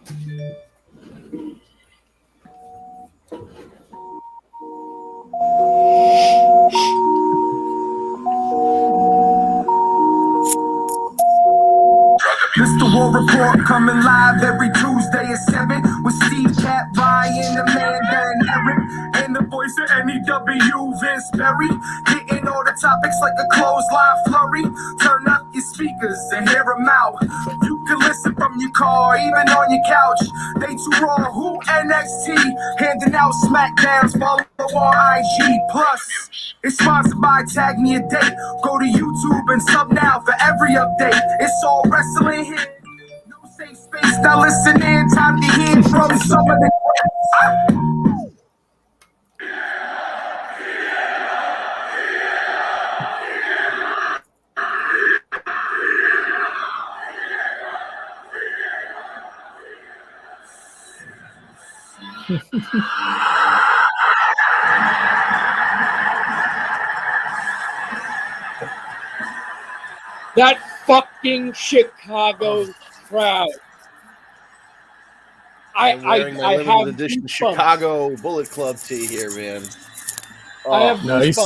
Mr. War Report coming live every Tuesday at 7 with Steve, Cat, Ryan, Amanda, and Eric, and the voice of NEW, Vince Perry, hitting all the topics like a clothesline flurry. Turn up your speakers and hear them out. You can listen from your car, even on your couch. They too raw, who NXT, handing out SmackDowns, follow on IG. Plus, it's sponsored by Tag Me a Date. Go to YouTube and sub now for every update. It's all wrestling here. No safe space. Now listen in. Time to hear from some of the That fucking Chicago crowd. I'm wearing my limited have edition goosebumps. Chicago Bullet Club tee here, man. I have nice.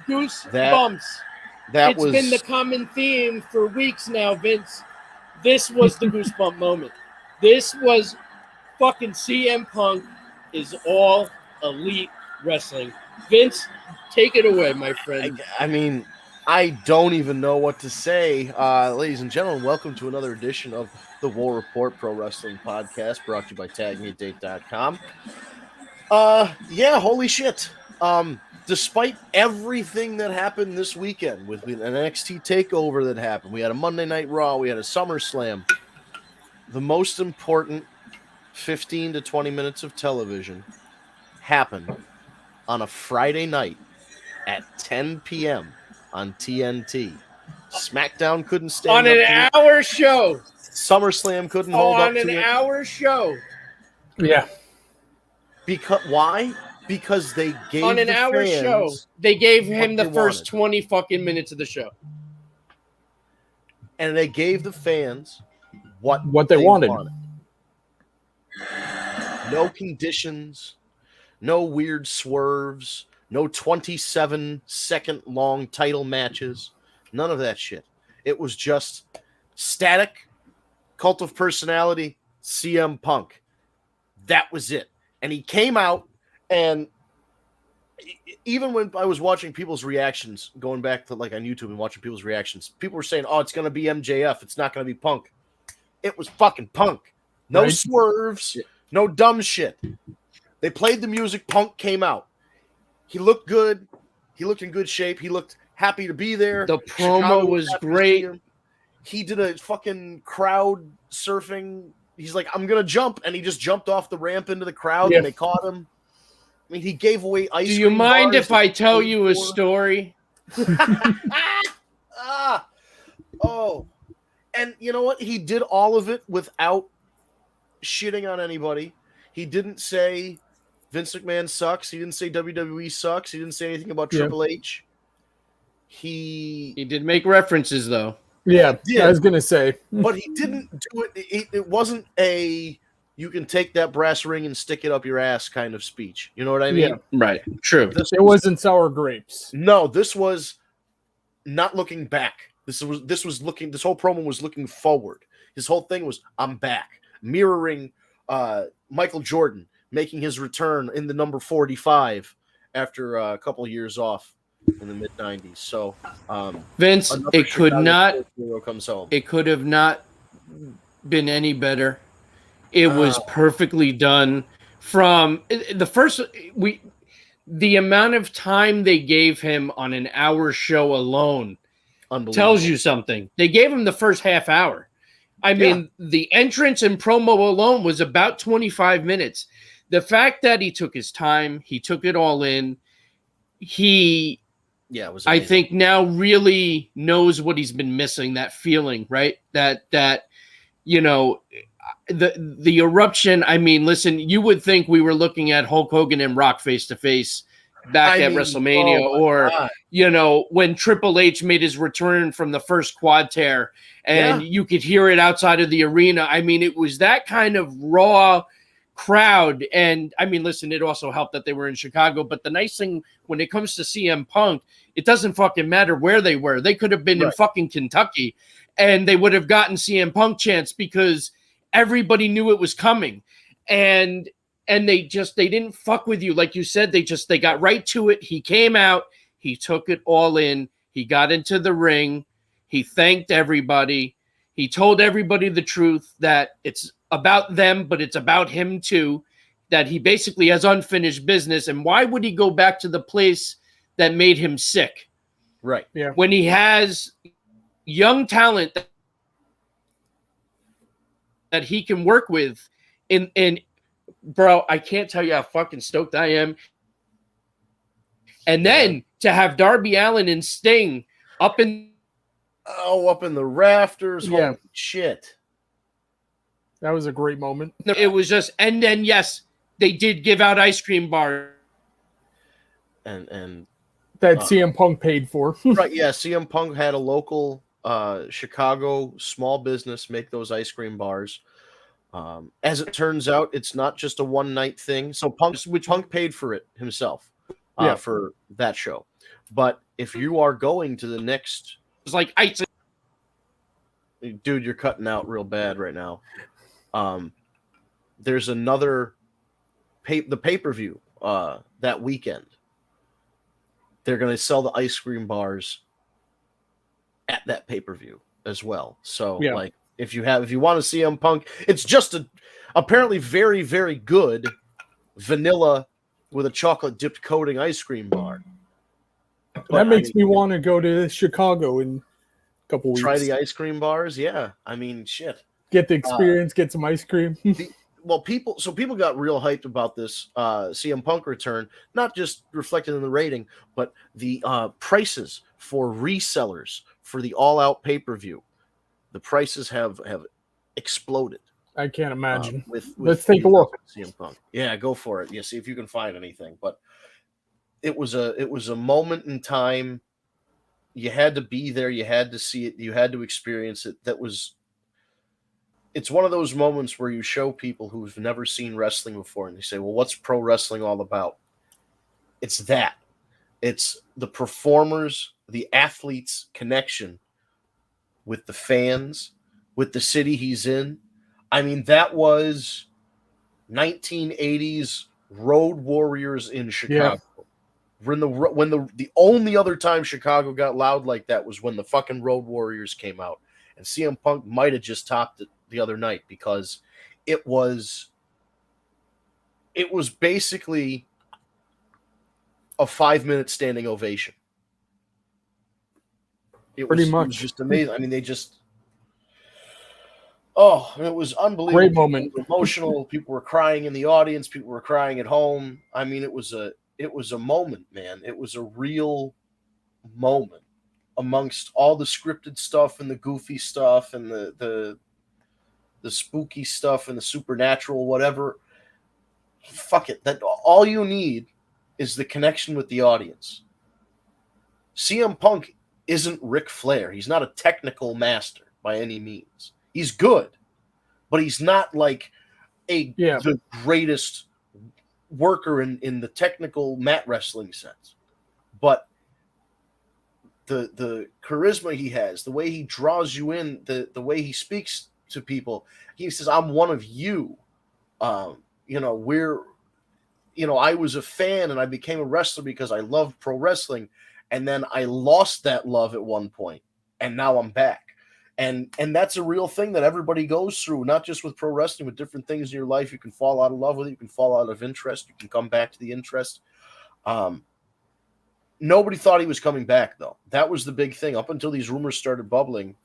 goosebumps. That It's been the common theme for weeks now, Vince. This was the goosebump moment. This was fucking CM Punk is all elite wrestling. Vince, take it away, my friend. I mean, I don't even know what to say. Ladies and gentlemen, welcome to another edition of the War Report Pro Wrestling Podcast, brought to you by TagMeADate.com. Yeah, holy shit. Despite everything that happened this weekend with an NXT takeover that happened, we had a Monday Night Raw, we had a Summerslam. The most important 15 to 20 minutes of television happened on a Friday night at 10 p.m. on TNT. SmackDown couldn't stand On an hour show. SummerSlam couldn't hold up to On an hour show. Yeah. Because why? Because they gave On an the hour fans show. They gave him what the they first wanted. 20 fucking minutes of the show. And they gave the fans what they wanted. No conditions, no weird swerves, no 27-second long title matches, none of that shit. It was just static, cult of personality, CM Punk. That was it. And he came out, and even when I was watching people's reactions, going back to like on YouTube and watching people's reactions, people were saying, oh, it's going to be MJF. It's not going to be Punk. It was fucking Punk. No Right. swerves, no dumb shit. They played the music. Punk came out. He looked good. He looked in good shape. He looked happy to be there. The Chicago promo was happy to great. see him. He did a fucking crowd surfing. He's like, I'm going to jump. And he just jumped off the ramp into the crowd and they caught him. I mean, he gave away ice cream. Do you mind bars if I that tell he you a paid for. story? Oh. And you know what? He did all of it without shitting on anybody. He didn't say Vince McMahon sucks. He didn't say WWE sucks. He didn't say anything about Triple H. He did make references, though. Yeah, did. I was going to say. But he didn't do it. It wasn't a you can take that brass ring and stick it up your ass kind of speech. You know what I mean? Yeah. Right. True. It wasn't sour grapes. No, this was not looking back. This whole promo was looking forward. His whole thing was, I'm back. Mirroring Michael Jordan making his return in the number 45 after a couple of years off in the mid-90s. So Vince, it could comes home. It could have not been any better. It was perfectly done. From the amount of time they gave him on an hour show alone tells you something. They gave him the first half hour. I mean, the entrance and promo alone was about 25 minutes. The fact that he took his time, he took it all in. It was amazing. I think now really knows what he's been missing, that feeling, right? That you know, the eruption. I mean, listen, you would think we were looking at Hulk Hogan and Rock face to face back at WrestleMania, or when Triple H made his return from the first quad tear, and you could hear it outside of the arena. I mean, it was that kind of raw crowd. And I mean, listen, it also helped that they were in Chicago. But the nice thing when it comes to CM Punk, it doesn't fucking matter wwhere they were. They could have been in fucking Kentucky, and they would have gotten CM Punk chants because everybody knew it was coming. And they didn't fuck with you. Like you said, they got right to it. He came out, he took it all in. He got into the ring. He thanked everybody. He told everybody the truth, that it's about them, but it's about him too, that he basically has unfinished business. And why would he go back to the place that made him sick? Right. Yeah. When he has young talent that he can work with in bro, I can't tell you how fucking stoked I am. And then to have Darby Allin and Sting up in the rafters. Yeah. Holy shit. That was a great moment. It was just, and then yes, they did give out ice cream bars. And that CM Punk paid for. Right, yeah. CM Punk had a local Chicago small business make those ice cream bars. As it turns out, it's not just a one-night thing. So Punk paid for it himself for that show. But if you are going to the next... It's like ice. Dude, you're cutting out real bad right now. There's another... the pay-per-view that weekend. They're going to sell the ice cream bars at that pay-per-view as well. So, like, if you want to see CM Punk, it's just apparently very, very good vanilla with a chocolate dipped coating ice cream bar. That makes me want to go to Chicago in a couple weeks. Try the ice cream bars. Yeah. I mean, shit. Get the experience, get some ice cream. People got real hyped about this CM Punk return, not just reflected in the rating, but the prices for resellers for the All Out pay-per-view. The prices have exploded. I can't imagine. Let's take a look. CM Punk. Yeah, go for it. Yeah, see if you can find anything. But it was a moment in time. You had to be there. You had to see it. You had to experience it. It's one of those moments where you show people who've never seen wrestling before, and they say, "Well, what's pro wrestling all about?" It's that. It's the performers, the athletes' connection with the fans, with the city he's in. I mean, that was 1980s Road Warriors in Chicago. When the only other time Chicago got loud like that was when the fucking Road Warriors came out, and CM Punk might have just topped it the other night, because it was basically a 5-minute standing ovation. It was just amazing. I mean, it was unbelievable. Great moment. People were emotional. People were crying in the audience. People were crying at home. I mean, it was a moment, man. It was a real moment amongst all the scripted stuff and the goofy stuff and the spooky stuff and the supernatural, whatever. Fuck it. That all you need is the connection with the audience. CM Punk isn't Ric Flair. He's not a technical master by any means. He's good, but he's not like the greatest worker in the technical mat wrestling sense. But the charisma he has, the way he draws you in, the way he speaks to people, he says, "I'm one of you." I was a fan and I became a wrestler because I loved pro wrestling, and then I lost that love at one point, and now I'm back. And that's a real thing that everybody goes through, not just with pro wrestling, with different things in your life. You can fall out of love with it. You can fall out of interest. You can come back to the interest. Nobody thought he was coming back, though. That was the big thing. Up until these rumors started bubbling,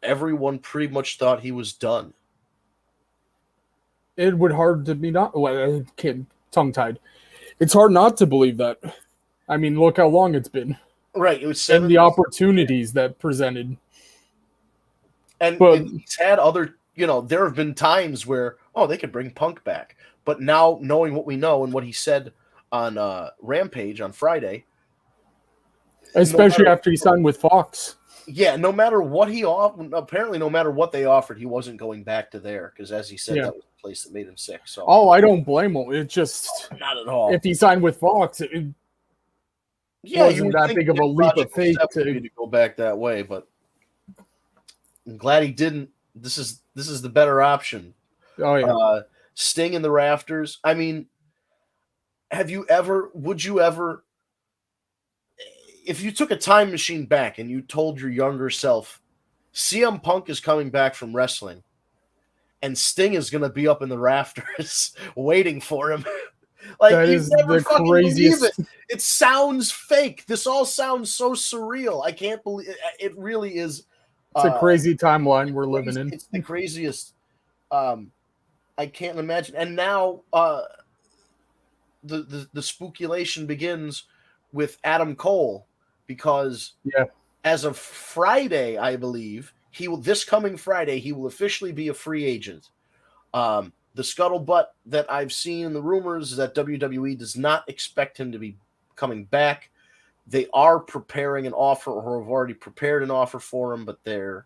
everyone pretty much thought he was done. It would hard to be not. Well, tongue-tied. It's hard not to believe that. I mean, look how long it's been. Right. It was and the opportunities that presented. And he's had other, there have been times where, they could bring Punk back. But now, knowing what we know and what he said on Rampage on Friday. Especially after he signed with Fox. Yeah, no matter what he offered, apparently no matter what they offered, he wasn't going back to there because, as he said, that was the place that made him sick. So, I don't blame him. It's just not at all. If he signed with Fox, it wasn't that big of a leap of faith to go back that way. But I'm glad he didn't. This is the better option. Oh yeah, Sting in the rafters. I mean, would you ever? If you took a time machine back and you told your younger self, CM Punk is coming back from wrestling and Sting is going to be up in the rafters waiting for him. Like, that is the craziest. It sounds fake. This all sounds so surreal. I can't believe it really is. It's a crazy timeline we're living in. It's the craziest. I can't imagine. And now the spookulation begins with Adam Cole. Because as of Friday, I believe, this coming Friday, he will officially be a free agent. The scuttlebutt that I've seen in the rumors is that WWE does not expect him to be coming back. They are preparing an offer or have already prepared an offer for him, but they're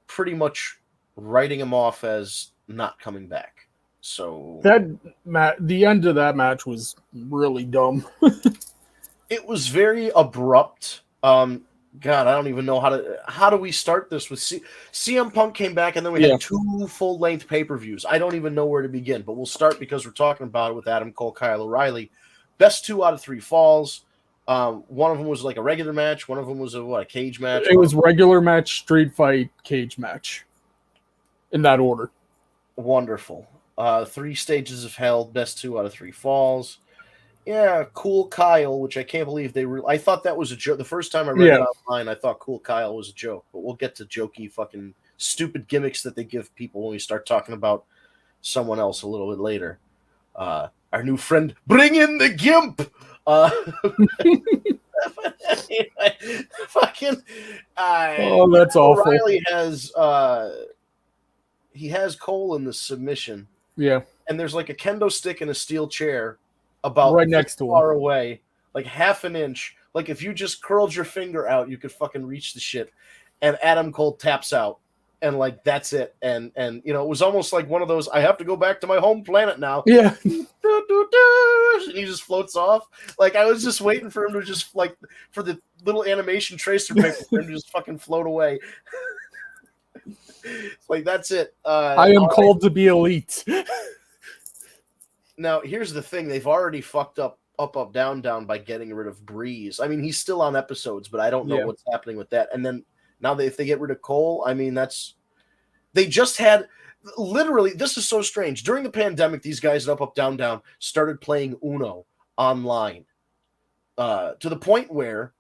pretty much writing him off as not coming back. So the end of that match was really dumb. It was very abrupt. God, I don't even know how do we start this with CM Punk came back and then we had 2 full-length pay-per-views. I don't even know where to begin, but we'll start because we're talking about it with Adam Cole, Kyle O'Reilly. Best 2 out of 3 falls. One of them was like a regular match. One of them was a cage match. It was regular match, street fight, cage match. In that order. Wonderful. 3 stages of hell. Best 2 out of 3 falls. Yeah, Cool Kyle, which I can't believe I thought that was a joke. The first time I read it online, I thought Cool Kyle was a joke. But we'll get to jokey fucking stupid gimmicks that they give people when we start talking about someone else a little bit later. Our new friend, bring in the gimp! That's awful. O'Reilly has Cole in the submission. Yeah. And there's like a kendo stick and a steel chair about right next to him, far away, like half an inch. Like if you just curled your finger out, you could fucking reach the shit. And Adam Cole taps out, and like that's it. And it was almost like one of those. I have to go back to my home planet now. Yeah. And he just floats off. Like I was just waiting for him to just like for the little animation tracer paper for him to just fucking float away. Like that's it. I am called to be elite. Now, here's the thing. They've already fucked up down by getting rid of Breeze. I mean, he's still on episodes, but I don't know what's happening with that. And then now if they get rid of Cole, I mean, they just had literally, this is so strange. During the pandemic, these guys at Up, Down started playing Uno online to the point where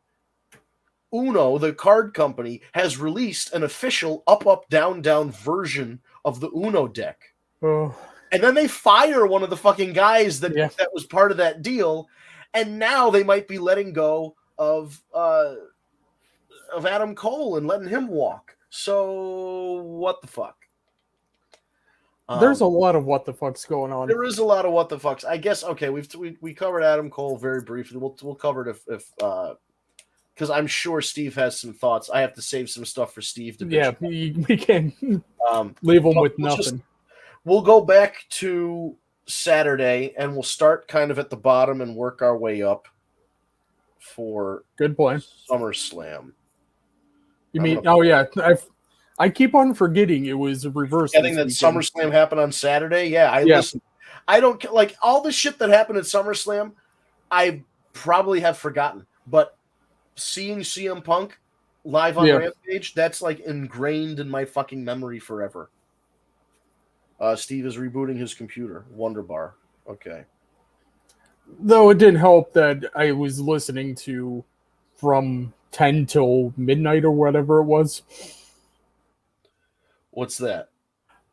Uno, the card company, has released an official Up, Down version of the Uno deck. Oh. And then they fire one of the fucking guys that was part of that deal, and now they might be letting go of Adam Cole and letting him walk. So what the fuck? There's a lot of what the fuck's going on. There is a lot of what the fucks. I guess okay. We covered Adam Cole very briefly. We'll cover it if because I'm sure Steve has some thoughts. I have to save some stuff for Steve to. Yeah, we can leave him with nothing. We'll go back to Saturday, and we'll start kind of at the bottom and work our way up for good point. SummerSlam. You mean? Oh yeah, I keep on forgetting it was reversed. I think that SummerSlam happened on Saturday. Yeah, listen. I don't like all the shit that happened at SummerSlam. I probably have forgotten, but seeing CM Punk live on Rampage, that's like ingrained in my fucking memory forever. Steve is rebooting his computer. Wonderbar. Okay. Though it didn't help that I was listening to from 10 till midnight or whatever it was. What's that?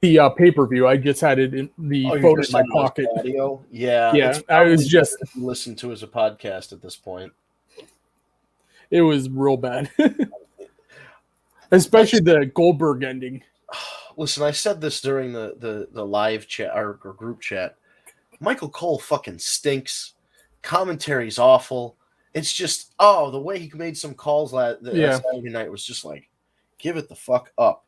The pay-per-view. I just had it in the phone in my pocket. Audio? Yeah. Yeah. I was just listen to as a podcast at this point. It was real bad. Especially the Goldberg ending. Listen, I said this during the live chat or group chat. Michael Cole fucking stinks. Commentary's awful. It's just, the way he made some calls that Saturday night was just like, give it the fuck up.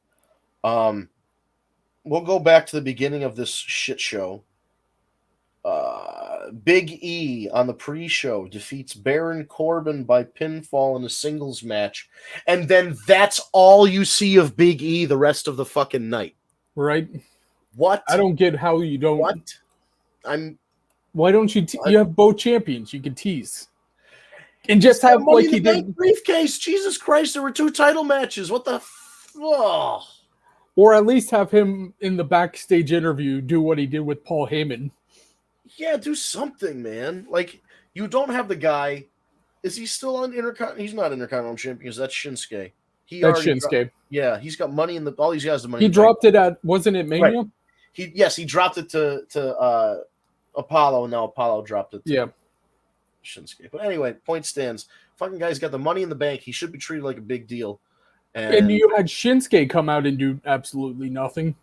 We'll go back to the beginning of this shit show. Big E on the pre-show defeats Baron Corbin by pinfall in a singles match, and then that's all you see of Big E the rest of the fucking night. Right? What? I don't get how you don't. What? Why don't you? You have both champions. You can tease, and just have like he did briefcase. Jesus Christ! There were 2 title matches. What the? Or at least have him in the backstage interview do what he did with Paul Heyman. Yeah, do something, man. Like, you don't have the guy. Is he still on Intercontinental? He's not Intercontinental Champion. That's Shinsuke. That's Shinsuke. Yeah, he's got money in the. All these guys have money. He dropped it at. Wasn't it Mania? Right. He dropped it to Apollo, and now Apollo dropped it to Shinsuke. But anyway, point stands. Fucking guy's got the money in the bank. He should be treated like a big deal. And you had Shinsuke come out and do absolutely nothing.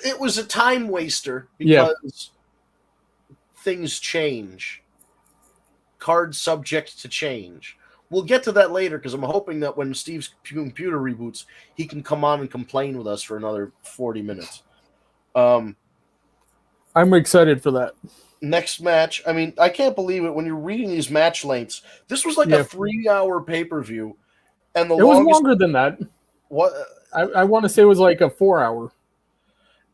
It was a time waster because things change. Cards subject to change. We'll get to that later because I'm hoping that when Steve's computer reboots, he can come on and complain with us for another 40 minutes. I'm excited for that. Next match. I mean, I can't believe it when you're reading these match lengths. This was like a 3-hour pay-per-view. And it was longer than that. What? I want to say it was like a 4-hour.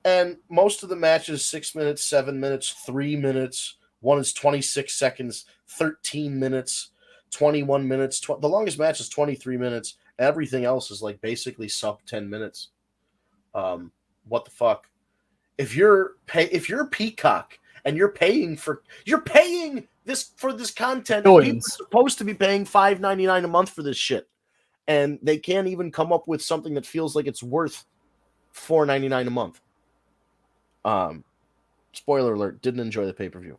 And most of the matches 6 minutes, 7 minutes, 3 minutes. One is 26 seconds, 13 minutes, 21 minutes. The longest match is 23 minutes. Everything else is like basically sub 10 minutes. What the fuck? If you're Peacock and you're paying this for this content, people are supposed to be paying $5.99 a month for this shit. And they can't even come up with something that feels like it's worth $4.99 a month. Spoiler alert, didn't enjoy the pay-per-view.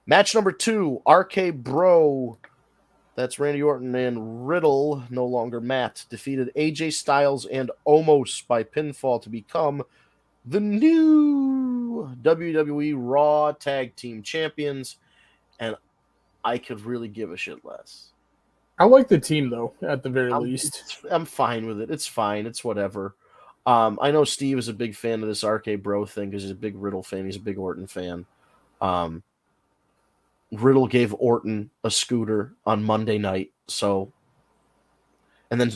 Match number 2, RK Bro. That's Randy Orton and Riddle, no longer Matt, defeated AJ Styles and Omos by pinfall to become the new WWE Raw Tag Team Champions. And I could really give a shit less. I like the team, though, at the very least. I'm fine with it. It's fine. It's whatever. I know Steve is a big fan of this RK Bro thing because he's a big Riddle fan. He's a big Orton fan. Riddle gave Orton a scooter on Monday night. And then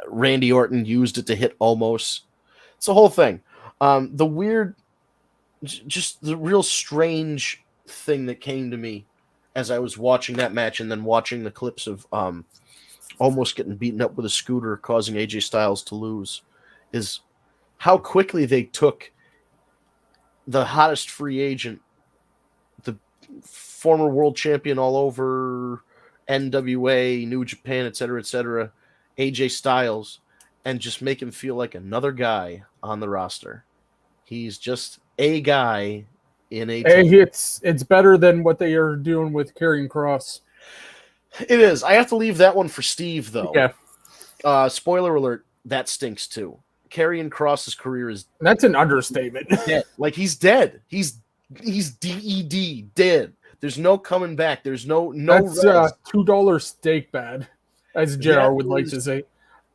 Randy Orton used it to hit Omos. It's the whole thing. The real strange thing that came to me as I was watching that match and then watching the clips of Omos getting beaten up with a scooter causing AJ Styles to lose is how quickly they took the hottest free agent, the former world champion all over NWA, New Japan, etc., AJ Styles, and just make him feel like another guy on the roster. He's just a guy in a team. It's better than what they are doing with Karrion Kross. It is. I have to leave that one for Steve, though. Yeah. Spoiler alert, that stinks too. Karrion Kross's career is... That's an understatement. Dead. Like, he's dead. He's dead, dead. There's no coming back. There's no That's $2 steak bad, as JR would like to say.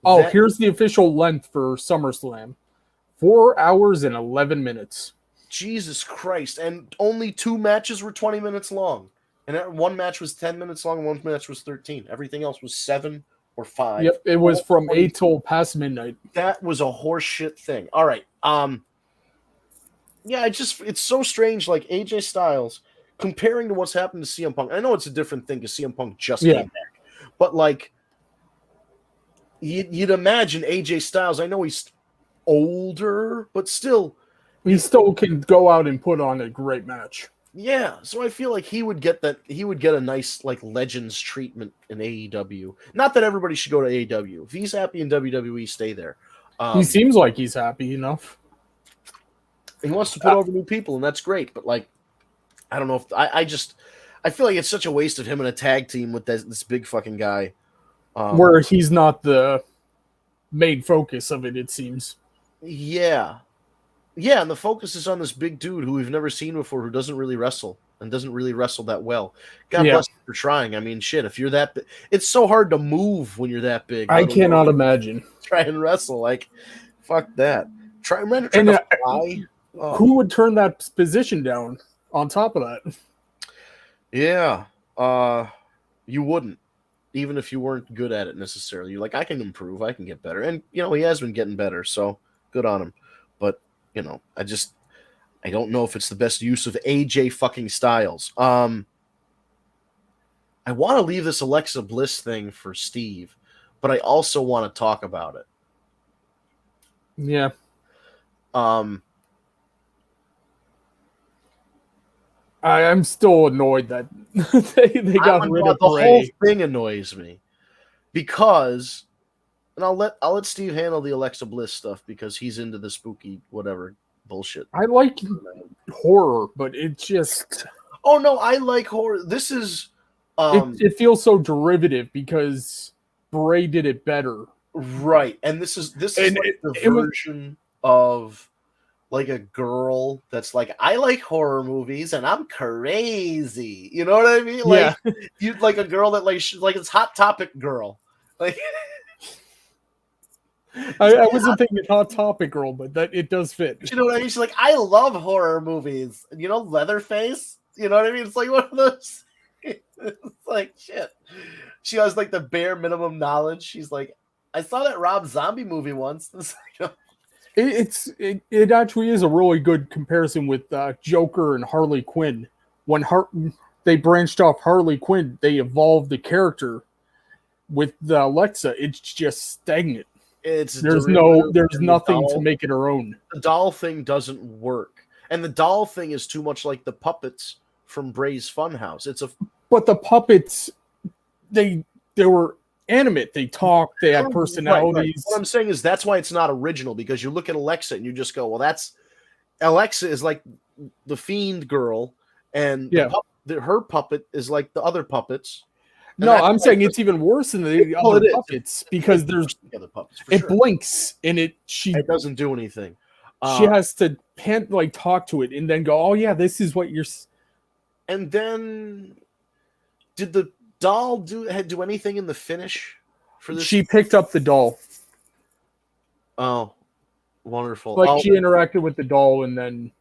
Oh, here's the official length for SummerSlam. 4 hours and 11 minutes. Jesus Christ. And only 2 matches were 20 minutes long. And one match was 10 minutes long and one match was 13. Everything else was 7 or 5. Yep, it was from 8 till past midnight. That was a horseshit thing. All right. Yeah, it's so strange, like AJ Styles, comparing to what's happened to CM Punk. I know it's a different thing because CM Punk just came back. But, like, you'd imagine AJ Styles, I know he's older, but still. He still can go out and put on a great match. Yeah, so I feel like he would get a nice, like, Legends treatment in AEW. Not that everybody should go to AEW. If he's happy in WWE, stay there. He seems like he's happy enough. He wants to put over new people, and that's great. But, like, I don't know if I feel like it's such a waste of him in a tag team with this big fucking guy. Where he's not the main focus of it, it seems. Yeah. Yeah, and the focus is on this big dude who we've never seen before who doesn't really wrestle. and doesn't really wrestle that well. God Yeah. bless you for trying. I mean, shit, if you're that big, it's so hard to move when you're that big. I let cannot alone imagine. try and wrestle. Like, fuck that. Try And to fly. Oh. Who would turn that position down on top of that? Yeah. You wouldn't, even if you weren't good at it necessarily. You're like, I can improve, I can get better. And, you know, he has been getting better, so good on him. But, you know, I don't know if it's the best use of AJ fucking Styles. I want to leave this Alexa Bliss thing for Steve, but I also want to talk about it. Yeah. I'm still annoyed that they got rid of the Bray. whole thing annoys me because, and I'll let Steve handle the Alexa Bliss stuff because he's into the spooky whatever bullshit. I like horror, but it just Oh no, I like horror. This is it feels so derivative because Bray did it better. Right, and this is And like the it was- version of like a girl that's like, I like horror movies and I'm crazy. You know what I mean? Like, you like a girl that like like it's Hot Topic girl. Like, I wasn't thinking Hot Topic girl, but that it does fit. you know what I mean? She's like, I love horror movies. You know, Leatherface. You know what I mean? It's like one of those. It's like shit. She has like the bare minimum knowledge. She's like, I saw that Rob Zombie movie once. It's like, It actually is a really good comparison with Joker and Harley Quinn. When they branched off Harley Quinn, they evolved the character. With the Alexa, it's just stagnant. There's nothing to make it her own. The doll thing doesn't work, and the doll thing is too much like the puppets from Bray's Funhouse. But the puppets, they were animate. They talk. They have personalities. Right. What I'm saying is that's why it's not original, because you look at Alexa and you just go, well, that's Alexa is like the Fiend girl, and her puppet is like the other puppets. No, I'm saying it's even worse than the other puppets because there's the other puppets. It blinks and it doesn't do anything. She has to talk to it and then go, oh yeah, this is what you're. And then, did the doll do anything in the finish for this? She picked up the doll. Oh, wonderful! Like she interacted with the doll and then.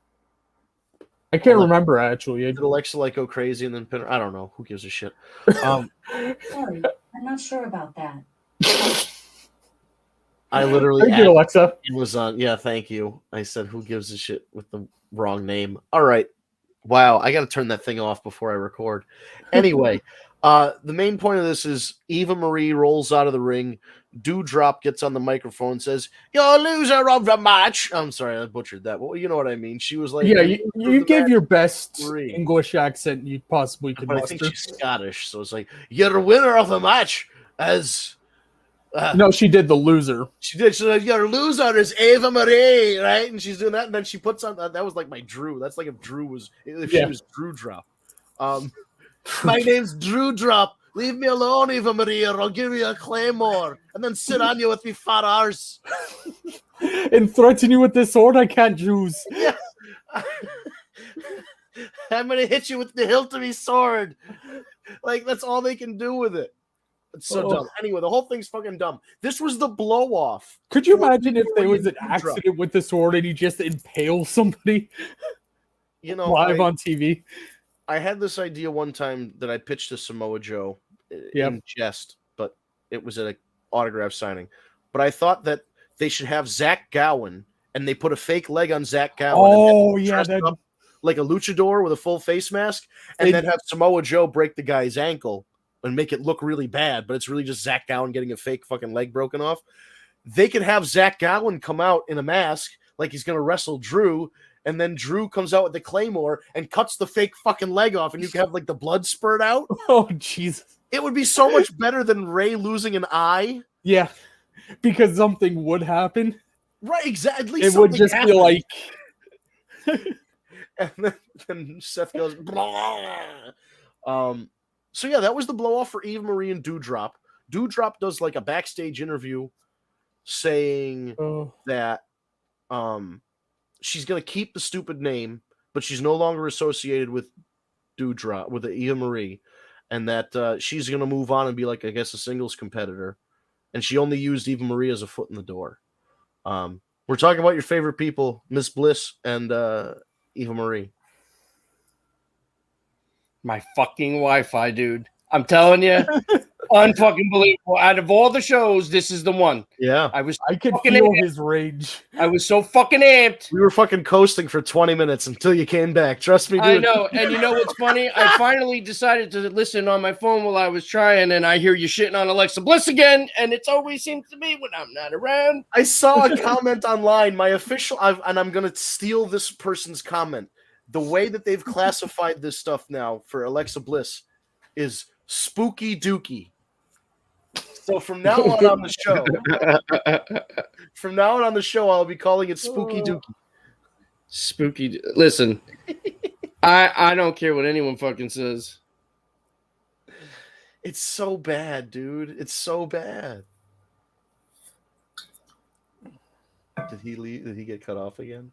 I can't remember actually. Did Alexa like go crazy and then pin her? I don't know. Who gives a shit? Sorry, I'm not sure about that. I literally thank you, Alexa. It was on. Yeah, thank you. I said, "Who gives a shit?" with the wrong name. All right. Wow, I got to turn that thing off before I record. Anyway, the main point of this is Eva Marie rolls out of the ring. Dewdrop gets on the microphone and says, "You're a loser of the match." I'm sorry, I butchered that. Well, you know what I mean. She was like, "Yeah, you gave your best English accent you possibly could." But I think she's Scottish, so it's like, "You're a winner of the match." As no, she did the loser. She did. She's like, "Your loser is Eva Marie," right? And she's doing that, and then she puts on that was like my Drew. That's like if she was Drew Drop. My name's Drew Drop. Leave me alone, Eva Marie, or I'll give you a claymore and then sit on you with me fat arse. And threaten you with this sword I can't use. Yeah. I'm going to hit you with the hilt of my sword. Like, that's all they can do with it. It's so dumb. Anyway, the whole thing's fucking dumb. This was the blow-off. Could you imagine if there was an accident with the sword and he just impales somebody live on TV? I had this idea one time that I pitched to Samoa Joe in jest, but it was at an autograph signing. But I thought that they should have Zach Gowen, and they put a fake leg on Zach Gowen. Oh, yeah. Like a luchador with a full face mask, and then have Samoa Joe break the guy's ankle and make it look really bad, but it's really just Zach Gowen getting a fake fucking leg broken off. They could have Zach Gowen come out in a mask like he's going to wrestle Drew, and then Drew comes out with the claymore and cuts the fake fucking leg off, and you can have like the blood spurt out. Oh, Jesus. It would be so much better than Ray losing an eye. Yeah, because something would happen. Right, exactly. It would just be like... and then Seth goes, blah. So yeah, that was the blow-off for Eva Marie and Dewdrop. Dewdrop does like a backstage interview saying that she's going to keep the stupid name, but she's no longer associated with Doudrop, with the Eva Marie, and that she's going to move on and be like, I guess, a singles competitor. And she only used Eva Marie as a foot in the door. We're talking about your favorite people, Miss Bliss and Eva Marie. My fucking Wi-Fi, dude. I'm telling you, unfucking believable. Out of all the shows, this is the one. Yeah. I could feel his rage. I was so fucking amped. We were fucking coasting for 20 minutes until you came back. Trust me, dude. I know. And you know what's funny? I finally decided to listen on my phone while I was trying, and I hear you shitting on Alexa Bliss again, and it always seems to me when I'm not around. I saw a comment online, and I'm going to steal this person's comment. The way that they've classified this stuff now for Alexa Bliss is spooky dookie. So from now on the show, I'll be calling it spooky dookie. Spooky. Listen, I don't care what anyone fucking says. It's so bad, dude. It's so bad. Did he leave? Did he get cut off again?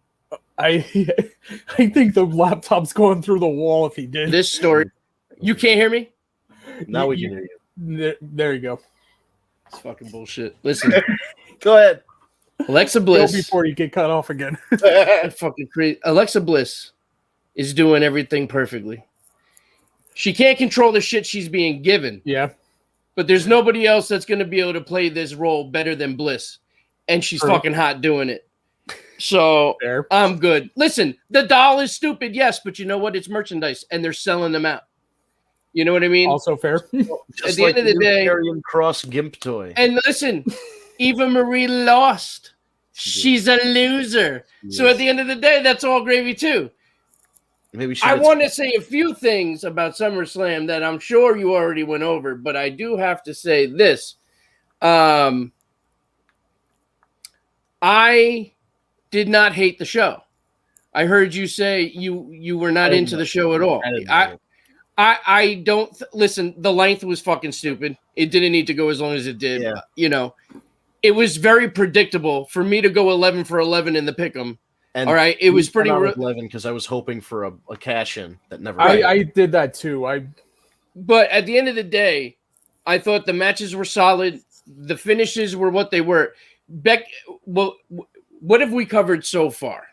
I think the laptop's going through the wall if he did. This story. You can't hear me? Now we can hear you. There you go. It's fucking bullshit. Listen. Go ahead. Alexa Bliss. Go before you get cut off again. Fucking crazy. Alexa Bliss is doing everything perfectly. She can't control the shit she's being given. Yeah. But there's nobody else that's going to be able to play this role better than Bliss. And she's fucking hot doing it. So Fair. I'm good. Listen, the doll is stupid, yes, but you know what? It's merchandise, and they're selling them out. You know what I mean? Also fair. At the end of the day, Karrion Kross gimp toy. and listen, Eva Marie lost. She's a loser. So at the end of the day, that's all gravy too. Maybe I want to say a few things about SummerSlam that I'm sure you already went over, but I do have to say this. I did not hate the show. I heard you say you were not into the show at all. I don't listen. The length was fucking stupid. It didn't need to go as long as it did. Yeah. You know, it was very predictable for me to go 11 for 11 in the pick'em. And all right, it was pretty 11 because I was hoping for a cash in that never. I did that too. But at the end of the day, I thought the matches were solid. The finishes were what they were. Well, what have we covered so far?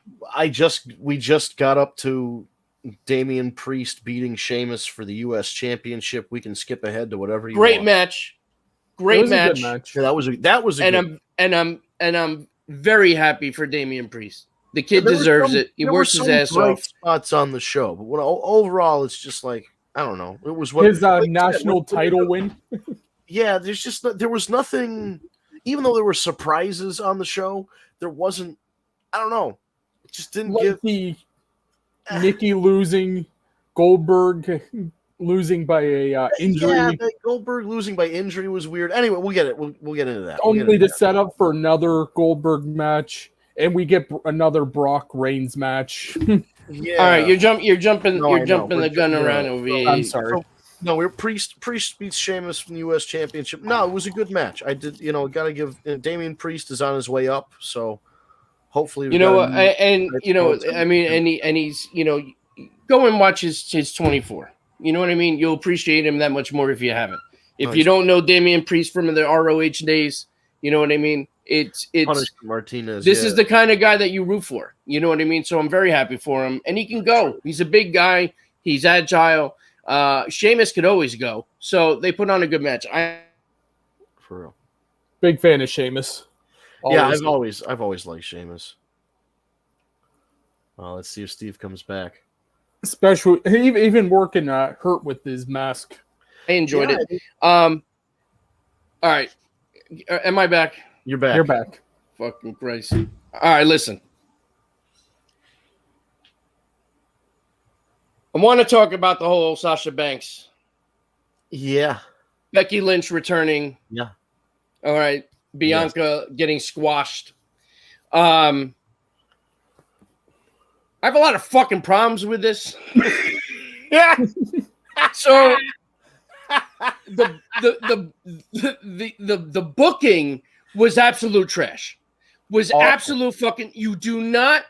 We just got up to Damian Priest beating Sheamus for the U.S. Championship. We can skip ahead to whatever you Great want. match. It Great was a match. good match. Yeah, that was a good. I'm very happy for Damian Priest. The kid deserves it. He works his ass off. Spots on the show, but overall, it's just like I don't know. It was what His national title win. Yeah, there was nothing. Even though there were surprises on the show, there wasn't. I don't know. It just didn't give the Nikki losing, Goldberg losing by a injury. Yeah, Goldberg losing by injury was weird. Anyway, we'll get it. We'll get into that. Only to set up for another Goldberg match, and we get another Brock Reigns match. Yeah. All right, you're jumping No, the gun around over here. I'm sorry. No, we're Priest beats Sheamus from the U.S. Championship. No, it was a good match. I did, got to give Damian Priest is on his way up, so hopefully you know, and you know, I mean, and he's go and watch his 24. You know what I mean? You'll appreciate him that much more if you haven't. If you don't know Damian Priest from the ROH days, you know what I mean? It's Martinez. This is the kind of guy that you root for. You know what I mean? So I'm very happy for him, and he can go. He's a big guy. He's agile. Sheamus could always go, so they put on a good match. For real, big fan of Sheamus. Yeah, I've always liked Sheamus. Let's see if Steve comes back. Especially even working hurt with his mask. I enjoyed it. All right, am I back? You're back. You're back. Fucking Christ! All right, listen. I want to talk about the whole Sasha Banks. Yeah. Becky Lynch returning. Yeah. All right. Bianca getting squashed. I have a lot of fucking problems with this. Yeah. So the booking was absolute trash. Was awful. Absolute fucking. You do not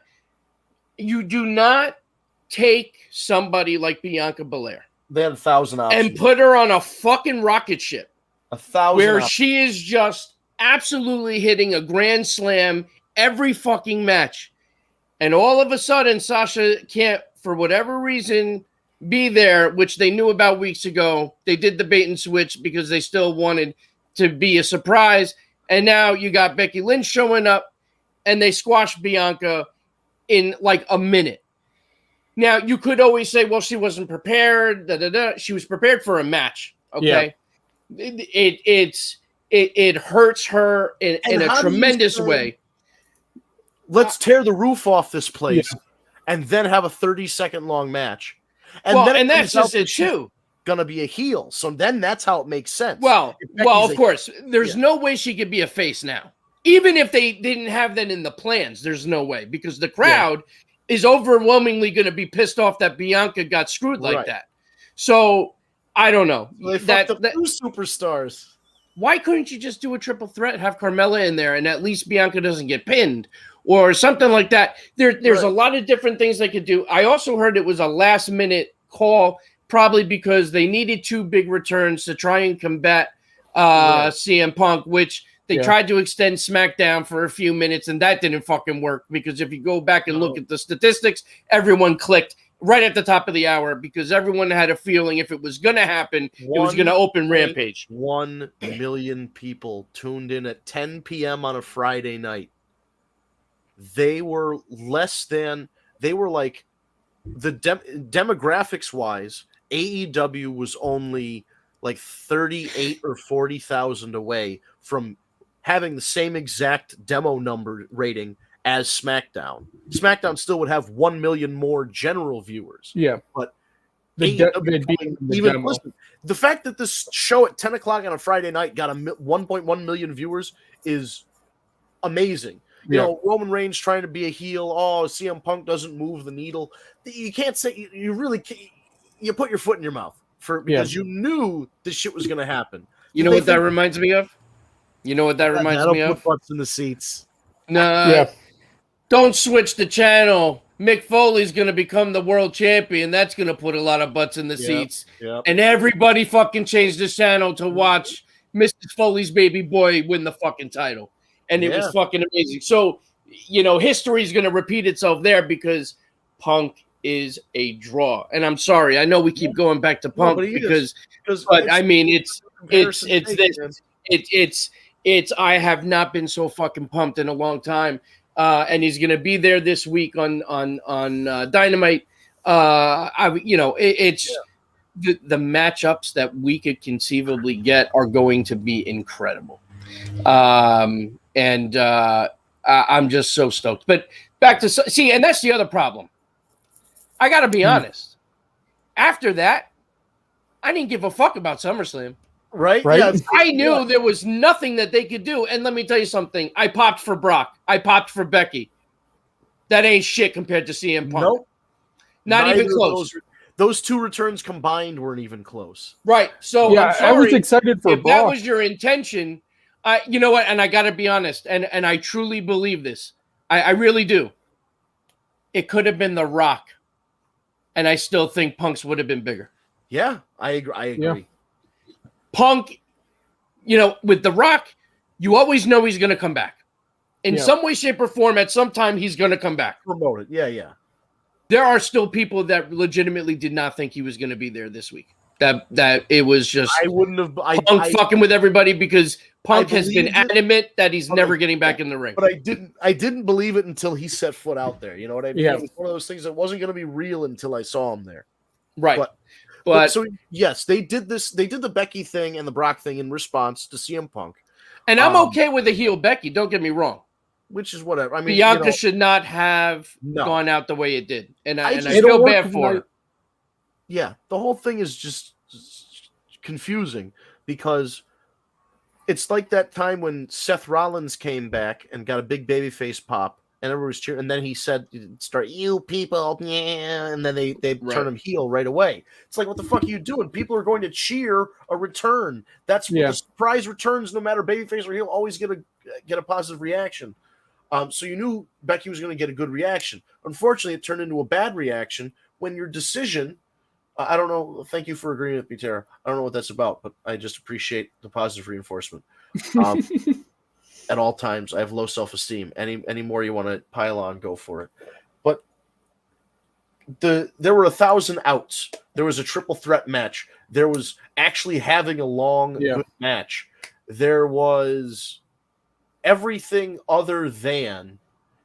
take somebody like Bianca Belair They had 1,000 options. and put her on a fucking rocket ship 1,000 where options. she is just absolutely hitting a grand slam every fucking match. And all of a sudden, Sasha can't, for whatever reason, be there, which they knew about weeks ago. They did the bait and switch because they still wanted to be a surprise. And now you got Becky Lynch showing up, and they squashed Bianca in like a minute. Now, you could always say, well, she wasn't prepared. She was prepared for a match. Okay. Yeah. It hurts her in a tremendous way. Let's tear the roof off this place and then have a 30-second long match. And that's just it too. Gonna be a heel. So then that's how it makes sense. Well, of course. There's no way she could be a face now. Even if they didn't have that in the plans, there's no way, because the crowd is overwhelmingly going to be pissed off that Bianca got screwed like that. So I don't know. They fucked up two superstars. Why couldn't you just do a triple threat, have Carmella in there, and at least Bianca doesn't get pinned or something like that? There's a lot of different things they could do. I also heard it was a last-minute call, probably because they needed two big returns to try and combat CM Punk, which they tried to extend SmackDown for a few minutes, and that didn't fucking work, because if you go back and look at the statistics, everyone clicked right at the top of the hour because everyone had a feeling if it was going to happen, it was going to open Rampage. 1 million people tuned in at 10 p.m. on a Friday night. They were like, the demographics-wise, AEW was only like 38 or 40,000 away from having the same exact demo number rating as SmackDown. SmackDown still would have 1 million more general viewers. Yeah. But the fact that this show at 10 o'clock on a Friday night got 1.1 million viewers is amazing. You know, Roman Reigns trying to be a heel. Oh, CM Punk doesn't move the needle. You can't say, you really can't, you put your foot in your mouth because you knew this shit was going to happen. You know what that reminds me of? You know what that reminds me of? Butts in the seats. No. Don't switch the channel. Mick Foley's going to become the world champion. That's going to put a lot of butts in the seats. And everybody fucking changed the channel to watch Mrs. Foley's baby boy win the fucking title. And it was fucking amazing. So, you know, history is going to repeat itself there because Punk is a draw. And I'm sorry, I know we keep going back to Punk but I mean, it's I have not been so fucking pumped in a long time. And he's going to be there this week on Dynamite. The matchups that we could conceivably get are going to be incredible. I'm just so stoked. But back to and that's the other problem. I got to be honest. After that, I didn't give a fuck about SummerSlam. Right? Yeah, I knew there was nothing that they could do. And let me tell you something. I popped for Brock. I popped for Becky. That ain't shit compared to CM Punk. Nope. Not even close. Those two returns combined weren't even close. Right. So I'm sorry, I was excited for if Brock. that was your intention. You know what? And I got to be honest. And I truly believe this. I really do. It could have been The Rock. And I still think Punk's would have been bigger. Yeah, I agree. Yeah. Punk, you know, with The Rock, you always know he's going to come back. In some way, shape, or form, at some time, he's going to come back. Promote it. Yeah. There are still people that legitimately did not think he was going to be there this week. That it was just Punk fucking with everybody because Punk has been adamant that he's never getting back in the ring. But I didn't believe it until he set foot out there. You know what I mean? Yeah. It was one of those things that wasn't going to be real until I saw him there. Right. But so yes, they did this. They did the Becky thing and the Brock thing in response to CM Punk. And I'm okay with the heel Becky. Don't get me wrong. Which is whatever. I mean, Bianca should not have gone out the way it did, and I feel bad for her. Yeah, the whole thing is just confusing because it's like that time when Seth Rollins came back and got a big babyface pop, and everyone was cheering, and then he said, "Start you people," and then they turn him heel right away. It's like, what the fuck are you doing? People are going to cheer a return. That's what the surprise returns, no matter babyface or heel, always get a positive reaction. So you knew Becky was going to get a good reaction. Unfortunately, it turned into a bad reaction when your decision. I don't know. Thank you for agreeing with me, Tara. I don't know what that's about, but I just appreciate the positive reinforcement. At all times, I have low self-esteem. Any more you want to pile on, go for it. But there were 1,000 outs. There was a triple threat match. There was actually having a long, good match. There was everything other than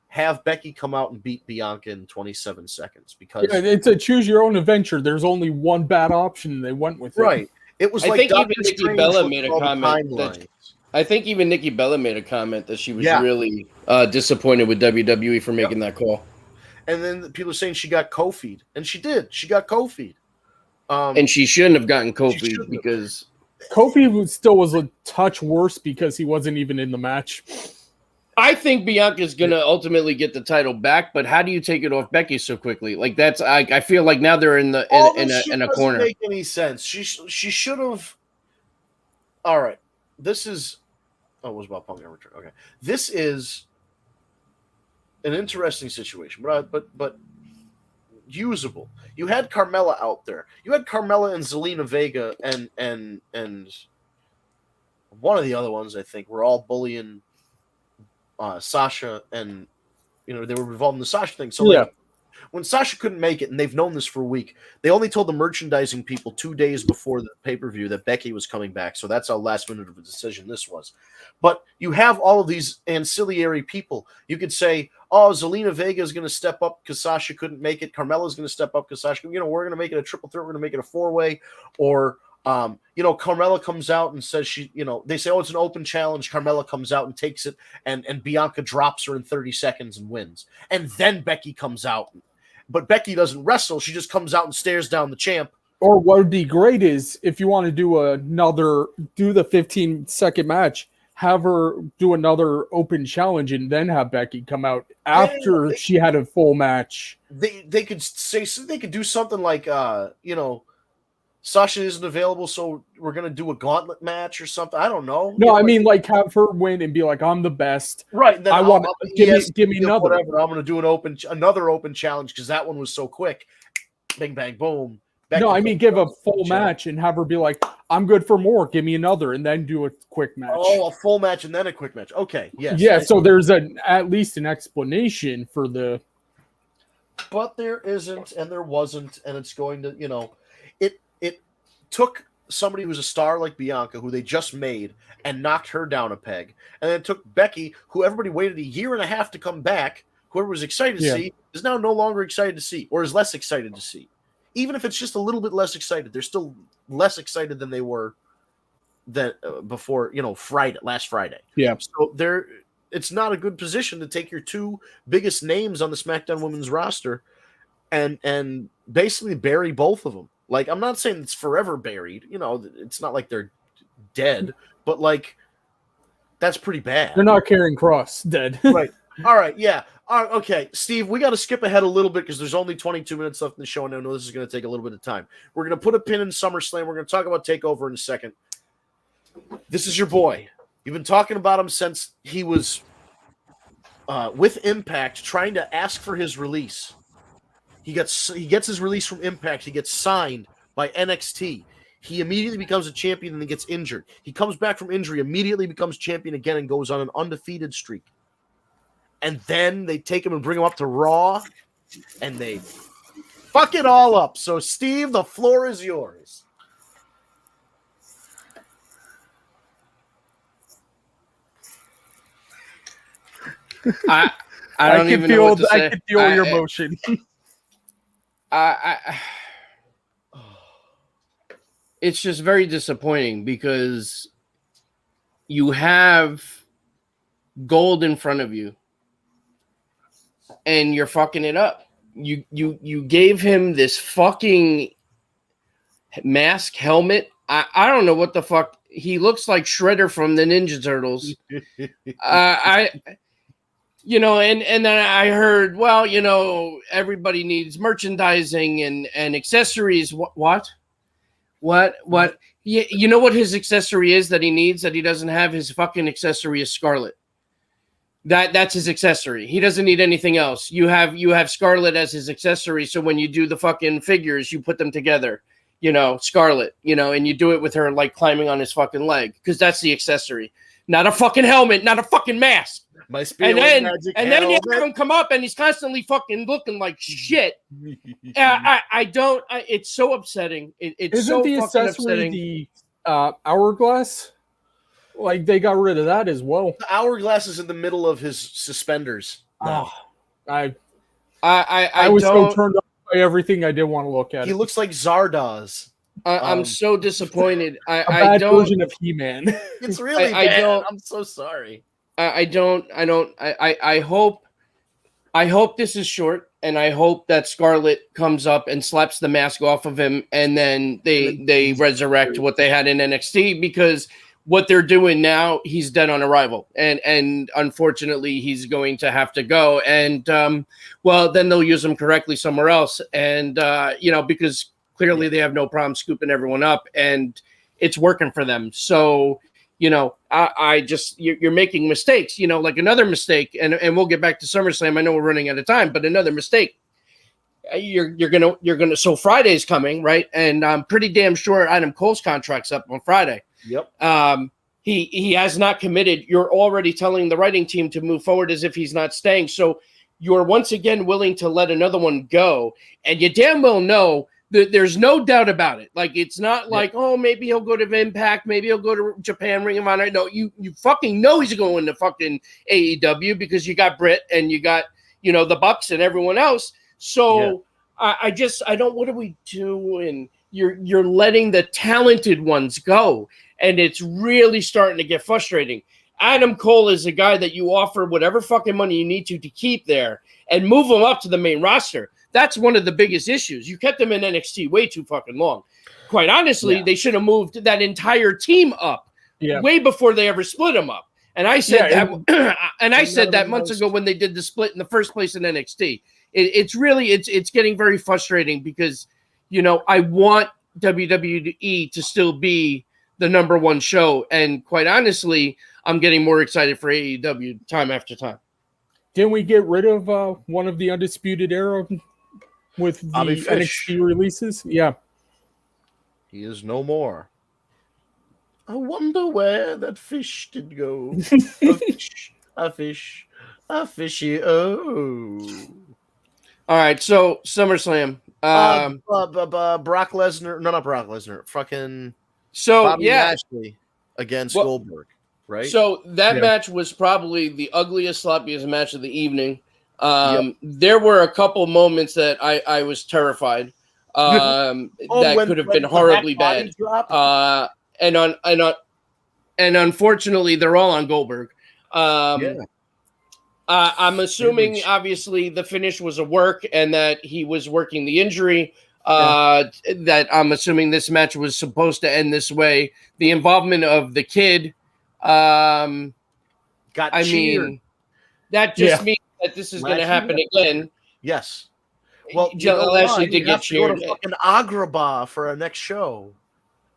have Becky come out and beat Bianca in 27 seconds because it's a choose your own adventure. There's only one bad option, and they went with it. Right. It was I like think Doctor even Nikki Strange Bella with made a all the comment timelines. I think even Nikki Bella made a comment that she was really disappointed with WWE for making that call. And then people are saying she got Kofi'd, and she did. She got Kofi'd. And she shouldn't have gotten Kofi because Kofi was a touch worse because he wasn't even in the match. I think Bianca's going to ultimately get the title back, but how do you take it off Becky so quickly? Like that's I feel like now they're in a corner. Doesn't make any sense. She should have. All right, this is. Oh, it was about Punk and return. Okay, this is an interesting situation, but usable. You had Carmella out there. You had Carmella and Zelina Vega and one of the other ones. I think were all bullying Sasha, and they were involved in the Sasha thing. So like, when Sasha couldn't make it, and they've known this for a week, they only told the merchandising people 2 days before the pay-per-view that Becky was coming back. So that's how last minute of a decision this was. But you have all of these ancillary people. You could say, oh, Zelina Vega is going to step up because Sasha couldn't make it. Carmella's going to step up because Sasha, we're going to make it a triple threat. We're going to make it a four-way. Or, Carmella comes out and says they say, oh, it's an open challenge. Carmella comes out and takes it, and Bianca drops her in 30 seconds and wins. And then Becky comes out. But Becky doesn't wrestle. She just comes out and stares down the champ. Or what would be great is if you want to do the 15-second match, have her do another open challenge and then have Becky come out after she had a full match. They could do something like Sasha isn't available, so we're gonna do a gauntlet match or something. I don't know. No, I mean like have her win and be like, I'm the best. Right. Then give me another. Whatever. I'm gonna do another open challenge because that one was so quick. Bing bang boom. Becky, no, I mean give a full match and have her be like, I'm good for more. Give me another, and then do a quick match. Oh, a full match and then a quick match. Okay, yes. Yeah, so there's at least an explanation for the. But there isn't, and there wasn't, and it's going to, it took somebody who's a star like Bianca, who they just made, and knocked her down a peg, and then it took Becky, who everybody waited a year and a half to come back, whoever was excited to see, is now no longer excited to see, or is less excited to see. Even if it's just a little bit less excited, they're still less excited than they were before, last Friday. Yeah. So it's not a good position to take your two biggest names on the SmackDown Women's roster and basically bury both of them. Like, I'm not saying it's forever buried. It's not like they're dead, but like that's pretty bad. They're not carrying cross dead. Right. All right. Yeah. Okay, Steve, we got to skip ahead a little bit because there's only 22 minutes left in the show, and I know this is going to take a little bit of time. We're going to put a pin in SummerSlam. We're going to talk about TakeOver in a second. This is your boy. You've been talking about him since he was with Impact, trying to ask for his release. He gets his release from Impact. He gets signed by NXT. He immediately becomes a champion and then gets injured. He comes back from injury, immediately becomes champion again, and goes on an undefeated streak. And then they take him and bring him up to Raw, and they fuck it all up. So, Steve, the floor is yours. I don't even know what to say. I can feel your emotion. It's just very disappointing because you have gold in front of you and you're fucking it up. You gave him this fucking mask helmet. I don't know what the fuck. He looks like Shredder from the Ninja Turtles. And then I heard, everybody needs merchandising and accessories. What? You know what his accessory is that he needs that he doesn't have? His fucking accessory is Scarlet. That's his accessory. He doesn't need anything else. You have Scarlett as his accessory. So when you do the fucking figures, you put them together. Scarlett. And you do it with her like climbing on his fucking leg because that's the accessory, not a fucking helmet, not a fucking mask. My spirit magic and then you have him come up and he's constantly fucking looking like shit. It's so upsetting. It's Isn't so the fucking accessory upsetting. the hourglass? Like they got rid of that as well. The hourglass is in the middle of his suspenders. Oh, I I was don't. so turned off by everything I didn't want to look at. He looks like Zardoz. I'm so disappointed. A bad version of He-Man. It's really I bad. don't- I'm so sorry. I hope this is short, and I hope that Scarlett comes up and slaps the mask off of him, and then they resurrect what they had in NXT, because what they're doing now, he's dead on arrival, and unfortunately he's going to have to go, and then they'll use him correctly somewhere else, and because clearly they have no problem scooping everyone up, and it's working for them. So I just you're making mistakes. Like another mistake, and we'll get back to SummerSlam. I know we're running out of time, but another mistake. You're gonna. So Friday's coming, right? And I'm pretty damn sure Adam Cole's contract's up on Friday. Yep. He has not committed. You're already telling the writing team to move forward as if he's not staying. So you're once again willing to let another one go, and you damn well know. There's no doubt about it. Like, it's not like, oh, maybe he'll go to Impact, maybe he'll go to Japan, Ring of Honor. No, you fucking know he's going to fucking AEW because you got Britt and you got, the Bucks and everyone else. So I don't, what are we doing? You're letting the talented ones go. And it's really starting to get frustrating. Adam Cole is a guy that you offer whatever fucking money you need to keep there and move him up to the main roster. That's one of the biggest issues. You kept them in NXT way too fucking long. Quite honestly, they should have moved that entire team up way before they ever split them up. And I said I said that months ago when they did the split in the first place in NXT. It's getting very frustrating because, I want WWE to still be the number one show. And quite honestly, I'm getting more excited for AEW time after time. Didn't we get rid of one of the Undisputed Era with the NXT releases? Yeah. He is no more. I wonder where that fish did go. A fishy. Oh. All right, so SummerSlam. Brock Lesnar. No, not Brock Lesnar. Fucking Bobby Lashley against Goldberg. Right. So that match was probably the ugliest, sloppiest match of the evening. There were a couple moments that I was terrified. That could have been horribly bad. And unfortunately, they're all on Goldberg. I'm assuming, obviously, the finish was a work and that he was working the injury. That I'm assuming this match was supposed to end this way. The involvement of the kid. That just means that this is going to happen again. Yes. Well, Lashley did get cheered. Go to fucking Agrabah for our next show.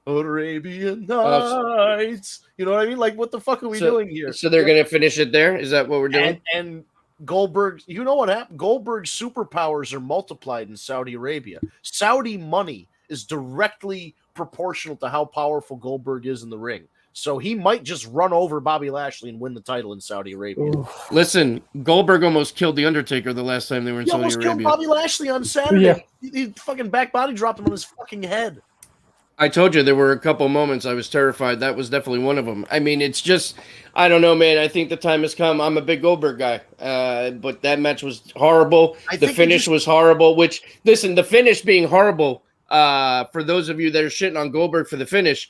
Arabian Nights. You know what I mean? Like, what the fuck are we doing here? So they're going to finish it there? Is that what we're doing? And Goldberg, you know what happened? Goldberg's superpowers are multiplied in Saudi Arabia. Saudi money is directly proportional to how powerful Goldberg is in the ring. So he might just run over Bobby Lashley and win the title in Saudi Arabia. Oof. Listen, Goldberg almost killed The Undertaker the last time they were in Saudi Arabia. He almost killed Bobby Lashley on Saturday. He fucking back body dropped him on his fucking head. I told you there were a couple moments I was terrified. That was definitely one of them. I mean, it's just, I don't know, man. I think the time has come. I'm a big Goldberg guy. But that match was horrible. The finish was horrible, which, listen, the finish being horrible, for those of you that are shitting on Goldberg for the finish,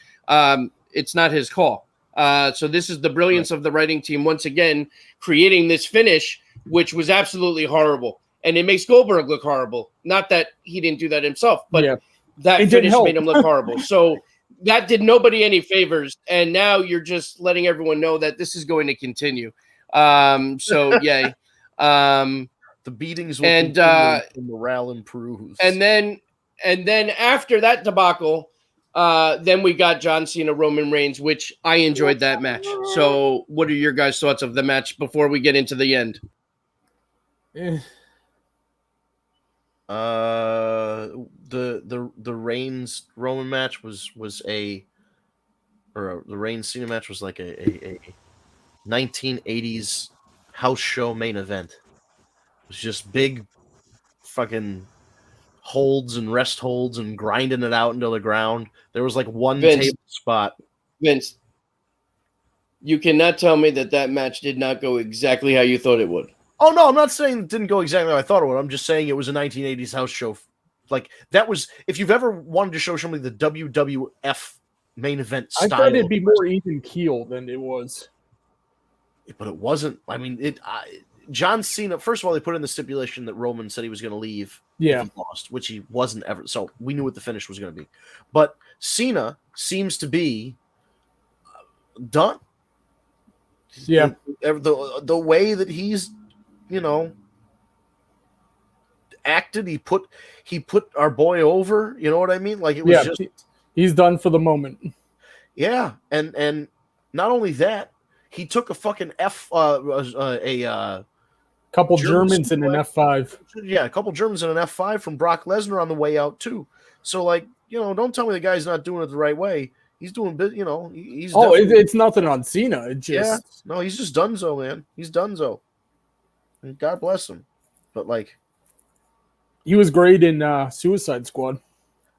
it's not his call. So this is the brilliance of the writing team once again creating this finish, which was absolutely horrible, and it makes Goldberg look horrible. Not that he didn't do that himself, but that finish made him look horrible. So that did nobody any favors, and now you're just letting everyone know that this is going to continue. So yay. The beatings will continue, the morale improves. And then after that debacle, Then we got John Cena, Roman Reigns, which I enjoyed that match. So what are your guys' thoughts of the match before we get into the end? The Reigns Roman match was the Reigns Cena match was like a 1980s house show main event. It was just big fucking holds and rest holds and grinding it out into the ground. There was like one table spot. Vince, you cannot tell me that match did not go exactly how you thought it would. Oh, no, I'm not saying it didn't go exactly how I thought it would. I'm just saying it was a 1980s house show. Like, that was, if you've ever wanted to show somebody the WWF main event style. I thought it'd be more even keel than it was. But it wasn't. I mean, John Cena, first of all, they put in the stipulation that Roman said he was going to leave if he lost, which he wasn't ever. So we knew what the finish was going to be. But Cena seems to be done. Yeah. The way that he's, acted, he put our boy over, you know what I mean? Like, it was he's done for the moment. Yeah, and not only that, he took a fucking couple Germans in an F5. Yeah, a couple Germans in an F5 from Brock Lesnar on the way out too. So, like, don't tell me the guy's not doing it the right way. He's doing, he's. Oh, it's nothing on Cena. It just no, he's just donezo, man. He's donezo. And God bless him. But like, he was great in Suicide Squad.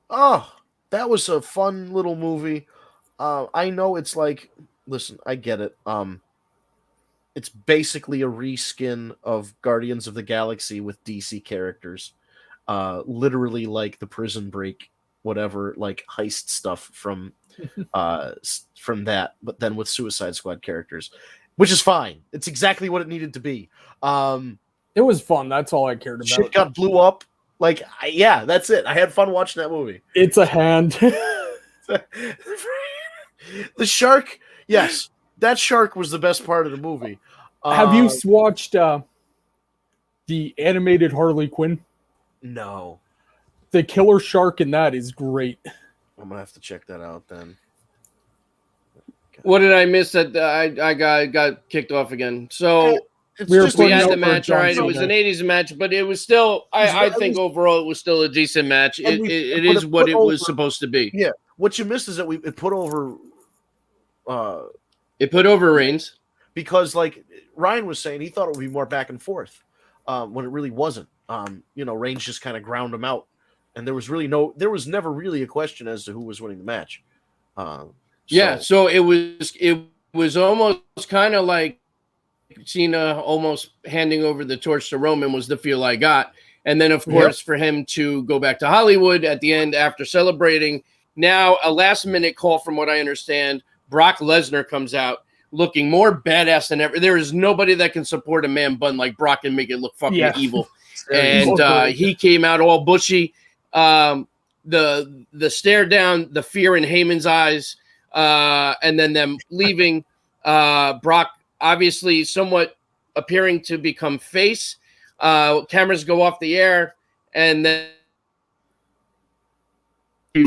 Oh, that was a fun little movie. I know it's like, listen, I get it. It's basically a reskin of Guardians of the Galaxy with DC characters. Literally like the Prison Break, whatever, like heist stuff from that, but then with Suicide Squad characters, which is fine. It's exactly what it needed to be. It was fun. That's all I cared about. Shit got blew up. Like, that's it. I had fun watching that movie. It's a hand. The shark, yes, that shark was the best part of the movie. Have you watched the animated Harley Quinn? No. The killer shark in that is great. I'm gonna have to check that out then. What did I miss that I got kicked off again? So we had the match, all right. It was an 80s match, but it was still, I think overall it was still a decent match. It is what it was supposed to be. Yeah. What you missed is that it put over Reigns. Because, like Ryan was saying, he thought it would be more back and forth when it really wasn't. Reigns just kind of ground him out. And there was never really a question as to who was winning the match. So it was almost kind of like Cena almost handing over the torch to Roman was the feel I got. And then, of course, for him to go back to Hollywood at the end after celebrating. Now, a last-minute call, from what I understand, Brock Lesnar comes out looking more badass than ever. There is nobody that can support a man bun like Brock and make it look fucking evil. And he came out all bushy. The stare down, the fear in Heyman's eyes, and then them leaving. Brock obviously somewhat appearing to become face. Cameras go off the air, and then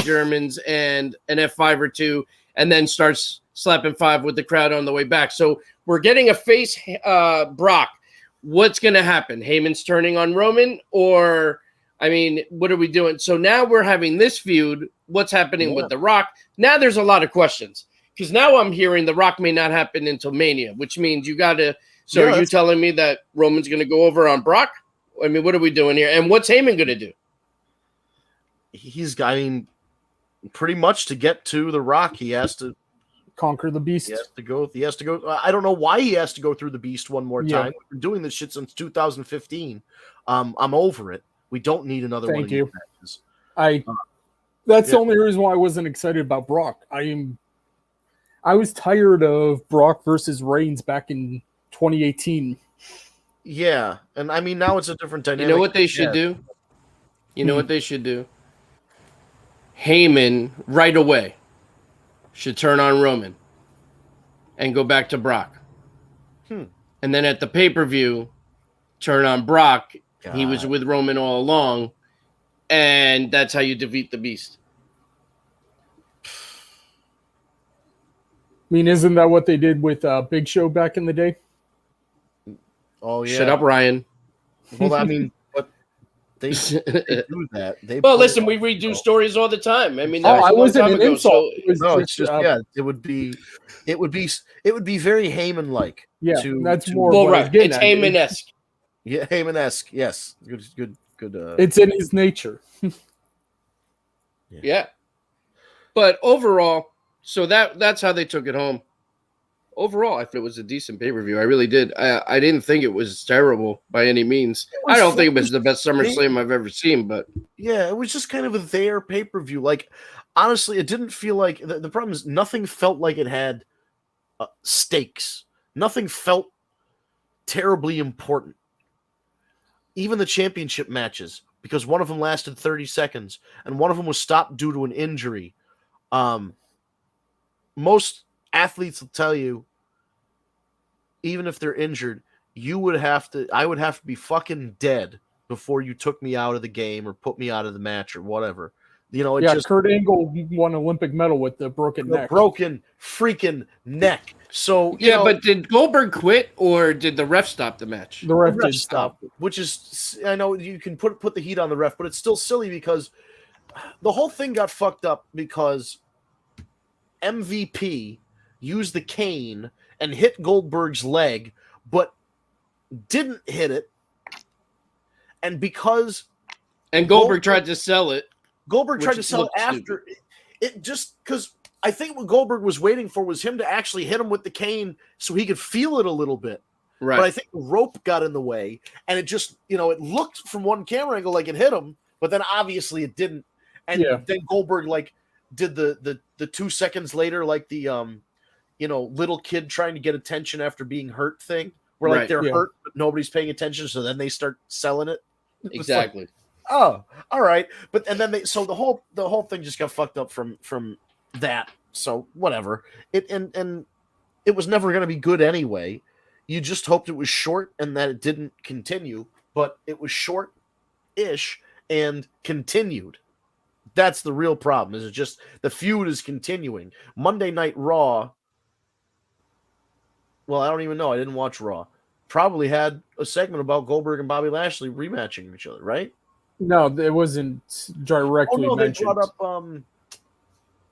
Germans and an F5 or two, and then starts slapping 5 with the crowd on the way back. So we're getting a face Brock. What's going to happen? Heyman's turning on Roman, or, I mean, what are we doing? So now we're having this feud. What's happening with The Rock? Now there's a lot of questions, because now I'm hearing The Rock may not happen until Mania, which means you got to. So are you telling me that Roman's going to go over on Brock? I mean, what are we doing here? And what's Heyman going to do? Pretty much to get to The Rock, he has to conquer the beast. He has to go. I don't know why he has to go through the beast one more time. We've been doing this shit since 2015. I'm over it. We don't need another one of these matches. That's the only reason why I wasn't excited about Brock. I was tired of Brock versus Reigns back in 2018. Yeah, and I mean, now it's a different dynamic. You know what they should do? What they should do? Heyman right away should turn on Roman and go back to Brock. And then at the pay-per-view, turn on Brock. God. He was with Roman all along, and that's how you defeat the beast. mean, isn't that what they did with Big Show back in the day? Oh yeah. Shut up, Ryan. Well, I mean, but they do that. They Well, put listen, it we on, redo stories all the time. I mean, Oh, that was I a long wasn't time an ago. insult. So It was No, it's just it would be very Heyman like. Yeah, that's more well, what right. I'm getting It's at. Heyman-esque. Yeah, Heyman-esque. Yes, good. It's in his nature. Yeah. But overall, so that's how they took it home. Overall, I thought it was a decent pay-per-view. I really did. I didn't think it was terrible by any means. I don't think it was the best SummerSlam I've ever seen, but yeah, it was just kind of a their pay-per-view. Like, honestly, it didn't feel like the problem is nothing felt like it had stakes. Nothing felt terribly important. Even the championship matches, because one of them lasted 30 seconds and one of them was stopped due to an injury. Most athletes will tell you, even if they're injured, I would have to be fucking dead before you took me out of the game or put me out of the match or whatever. You know, Kurt Angle won Olympic medal with the broken neck. Broken freaking neck. So yeah, but did Goldberg quit or did the ref stop the match? The ref did stop. Which is, I know you can put the heat on the ref, but it's still silly because the whole thing got fucked up because MVP used the cane and hit Goldberg's leg, but didn't hit it. And because Goldberg tried to sell it. Goldberg tried to sell it after it just because I think what Goldberg was waiting for was him to actually hit him with the cane so he could feel it a little bit. Right. But I think the rope got in the way and it just, it looked from one camera angle like it hit him, but then obviously it didn't. And then Goldberg did the 2 seconds later, like the little kid trying to get attention after being hurt thing, where they're hurt but nobody's paying attention, so then they start selling it. Exactly. Like, oh, all right. But and then the whole thing just got fucked up from that. So whatever. It was never going to be good anyway. You just hoped it was short and that it didn't continue, but it was short-ish and continued. That's the real problem. Is it just the feud is continuing? Monday Night Raw. Well, I don't even know. I didn't watch Raw. Probably had a segment about Goldberg and Bobby Lashley rematching each other, right? No, it wasn't directly mentioned.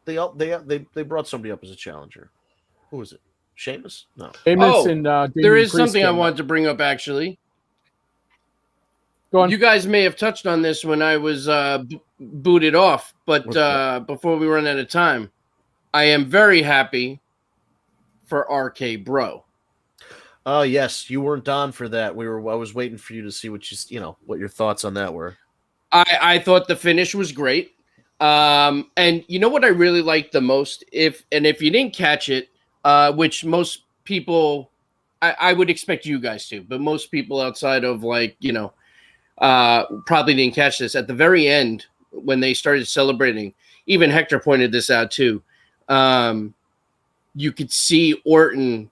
They brought up. They brought somebody up as a challenger. Who was it? Sheamus? No. Sheamus and there is something I wanted to bring up actually. Go on. You guys may have touched on this when I was booted off, but before we run out of time, I am very happy for RK Bro. Oh yes, you weren't on for that. I was waiting for you to see what what your thoughts on that were. I thought the finish was great. And you know what I really liked the most? If you didn't catch it, which most people I would expect you guys to, but most people outside of probably didn't catch this. At the very end, when they started celebrating, even Hector pointed this out too. You could see Orton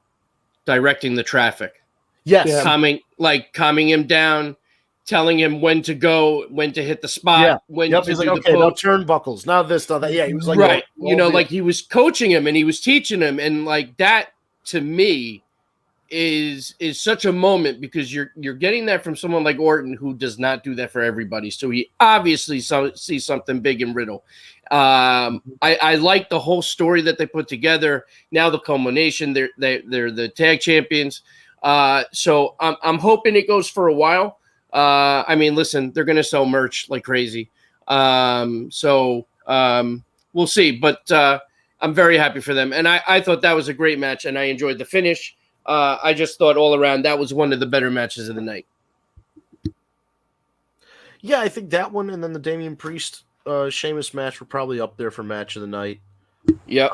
directing the traffic. Yes. Calming him down, telling him when to go, when to hit the spot, when to he's do like, the okay, no turnbuckles, now this, now that. Yeah, he was like, right. Like he was coaching him and he was teaching him, and like that to me is such a moment because you're getting that from someone like Orton who does not do that for everybody. So he obviously sees something big in Riddle. I like the whole story that they put together. Now the culmination, they're the tag champions. So I'm hoping it goes for a while. I mean, listen, they're gonna sell merch like crazy. So we'll see. But I'm very happy for them, and I thought that was a great match, and I enjoyed the finish. I just thought all around that was one of the better matches of the night. Yeah, I think that one and then the Damian Priest Sheamus match were probably up there for match of the night. Yep.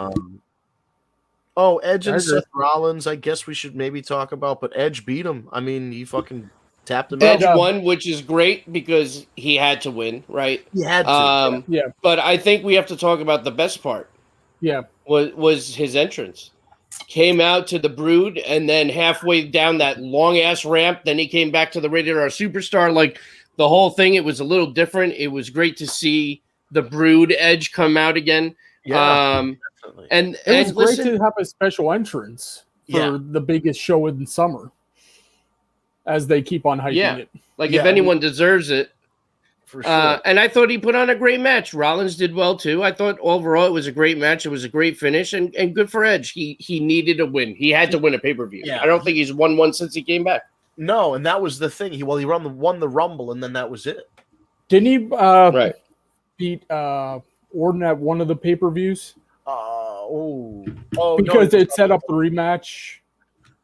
Edge and Seth Rollins, I guess we should maybe talk about, but Edge beat him. I mean, he fucking tapped him Edge out. won, which is great because he had to win, right? He had to. Yeah. But I think we have to talk about the best part. Yeah. Was his entrance. Came out to the Brood, and then halfway down that long-ass ramp, then he came back to the Rated R Superstar. Like, the whole thing, it was a little different. It was great to see the Brood Edge come out again. Definitely. And It was great listen, to have a special entrance for the biggest show in summer, as they keep on hyping it. like if anyone deserves it, for sure. And I thought he put on a great match. Rollins did well too. I thought overall it was a great match. It was a great finish, and good for Edge. He needed a win. He had to win a pay-per-view. Yeah. I don't think he's won one since he came back. No, and that was the thing. He won the Rumble, and then that was it. Didn't he Right. beat Orton at one of the pay-per-views? no, Because it set up the rematch.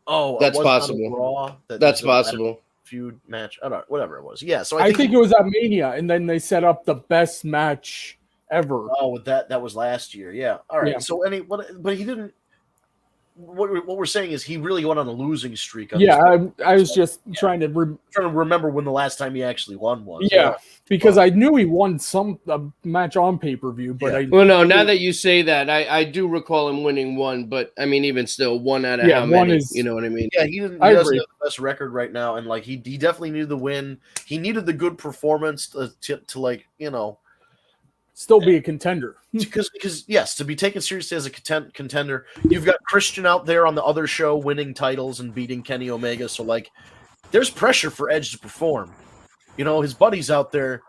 Oh, That's it wasn't on possible. Raw, That's possible. Feud match. I don't know, whatever it was. Yeah, so I think it was at Mania, and then they set up the best match ever. Oh, with that was last year. Yeah. All right. Yeah. So but he didn't. What we're saying is he really went on a losing streak. On I was just trying to trying to remember when the last time he actually won was. because I knew he won a match on pay-per-view, but now that you say that, I do recall him winning one, but I mean, even still, one out of how many? You know what I mean? Yeah, he doesn't have the best record right now, and like he definitely needed the win. He needed the good performance to like still be a contender. Because yes, to be taken seriously as a contender, you've got Christian out there on the other show winning titles and beating Kenny Omega. So like, there's pressure for Edge to perform. His buddies out there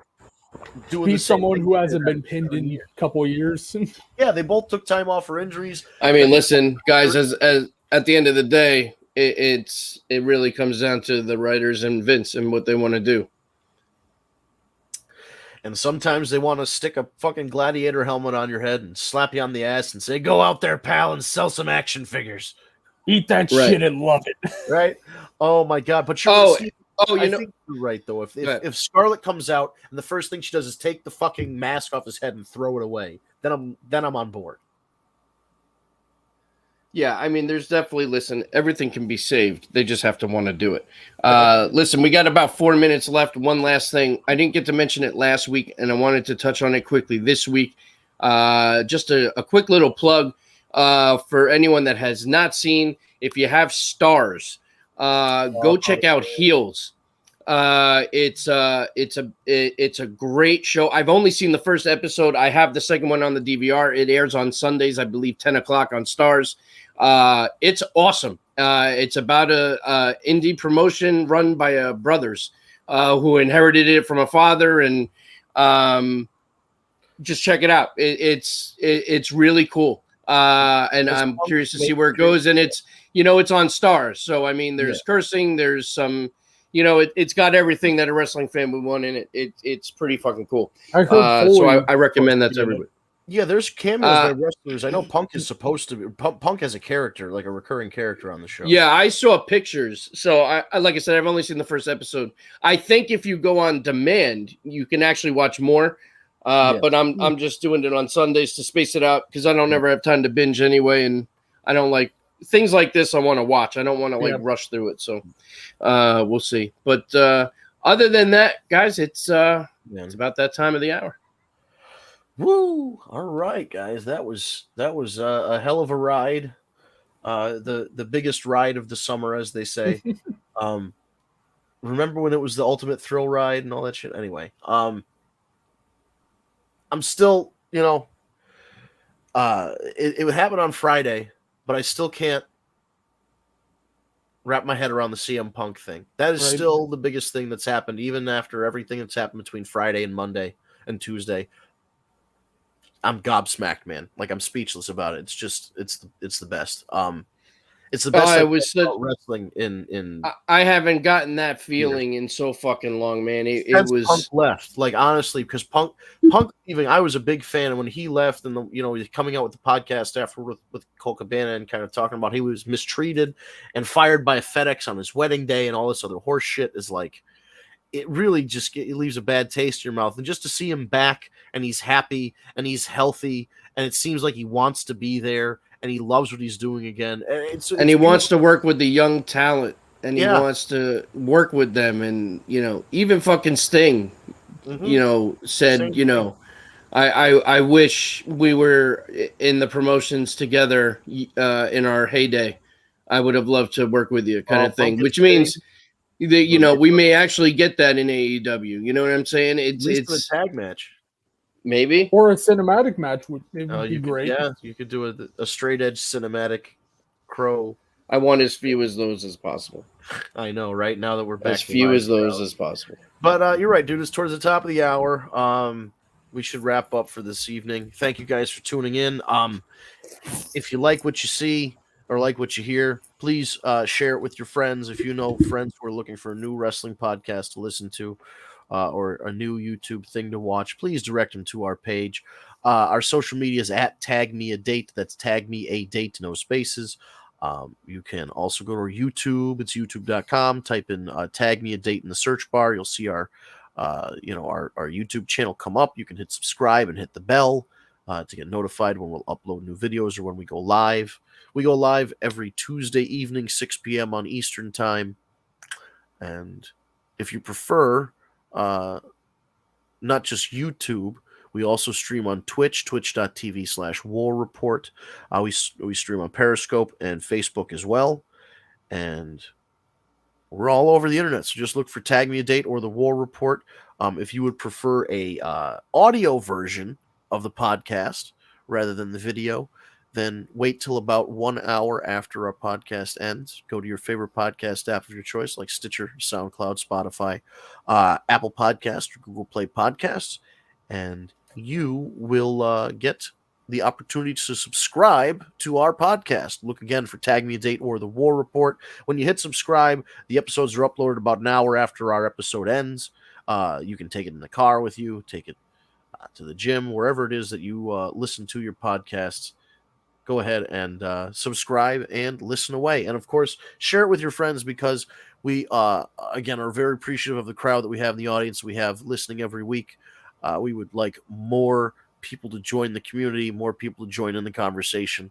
doing Beat someone who hasn't been pinned in a couple of years. Yeah, they both took time off for injuries. I mean, listen, guys, as at the end of the day, it really comes down to the writers and Vince and what they want to do. And sometimes they want to stick a fucking gladiator helmet on your head and slap you on the ass and say, "Go out there, pal, and sell some action figures. Eat that shit and love it." Right? Oh my god! But I think you're right though. If Scarlett comes out and the first thing she does is take the fucking mask off his head and throw it away, then I'm on board. Yeah, I mean, there's definitely, everything can be saved. They just have to want to do it. Listen, we got about 4 minutes left. One last thing. I didn't get to mention it last week, and I wanted to touch on it quickly this week. Just a quick little plug for anyone that has not seen. If you have Stars, go check out Heels. It's a great show. I've only seen the first episode. I have the second one on the DVR. It airs on Sundays, I believe, 10 o'clock on Stars. It's awesome. It's about a indie promotion run by brothers who inherited it from a father, and just check it out. It's really cool. And I'm curious to see where it goes. And it's on Stars. So I mean, there's cursing, there's some. It's got everything that a wrestling fan would want in it. It's pretty fucking cool. So I recommend that to everybody. Yeah, there's cameos by wrestlers. I know Punk is supposed to be. Punk has a character, like a recurring character on the show. Yeah, I saw pictures. So I like I said, I've only seen the first episode. I think if you go on demand, you can actually watch more. But I'm just doing it on Sundays to space it out because I don't ever have time to binge anyway, and I don't like things like this. I want to watch. I don't want to rush through it. So we'll see. But other than that, guys, it's about that time of the hour. Woo! All right, guys, that was a hell of a ride. The biggest ride of the summer, as they say. Remember when it was the ultimate thrill ride and all that shit? Anyway, I'm still, it would happen on Friday, but I still can't wrap my head around the CM Punk thing. That is still the biggest thing that's happened, even after everything that's happened between Friday and Monday and Tuesday. I'm gobsmacked, man. Like, I'm speechless about it. It's just, it's the best. It's the best wrestling in. I haven't gotten that feeling in so fucking long, man. It was Punk left, like, honestly, because Punk even I was a big fan, and when he left, and he's coming out with the podcast after with Cole Cabana and kind of talking about he was mistreated and fired by a FedEx on his wedding day and all this other horse shit is like. It really just it leaves a bad taste in your mouth. And just to see him back and he's happy and he's healthy and it seems like he wants to be there and he loves what he's doing again. And he wants to work with the young talent and he wants to work with them. And, even fucking Sting, said, I wish we were in the promotions together in our heyday. I would have loved to work with you kind of thing, which means... we may actually get that in AEW. You know what I'm saying? It's a tag match. Maybe. Or a cinematic match would be great. You could do a straight edge cinematic Crow. I want as few as those as possible. I know, right? Now that we're back As few as those as possible. But you're right, dude. It's towards the top of the hour. We should wrap up for this evening. Thank you guys for tuning in. If you like what you see or like what you hear, please share it with your friends. If you know friends who are looking for a new wrestling podcast to listen to or a new YouTube thing to watch, please direct them to our page. Our social media is at Tag Me a Date. That's Tag Me a Date, no spaces. You can also go to our YouTube. It's youtube.com. Type in Tag Me a Date in the search bar. You'll see our YouTube channel come up. You can hit subscribe and hit the bell to get notified when we'll upload new videos or when we go live. We go live every Tuesday evening, 6 p.m. on Eastern Time. And if you prefer, not just YouTube, we also stream on Twitch, twitch.tv/War Report. We stream on Periscope and Facebook as well. And we're all over the internet, so just look for Tag Me a Date or the War Report. If you would prefer a audio version of the podcast rather than the video, then wait till about 1 hour after our podcast ends. Go to your favorite podcast app of your choice, like Stitcher, SoundCloud, Spotify, Apple Podcasts, or Google Play Podcasts, and you will get the opportunity to subscribe to our podcast. Look again for Tag Me a Date or the War Report. When you hit subscribe, the episodes are uploaded about an hour after our episode ends. You can take it in the car with you, take it to the gym, wherever it is that you listen to your podcasts. Go ahead and subscribe and listen away. And, of course, share it with your friends because we, again, are very appreciative of the crowd that we have in the audience we have listening every week. We would like more people to join the community, more people to join in the conversation.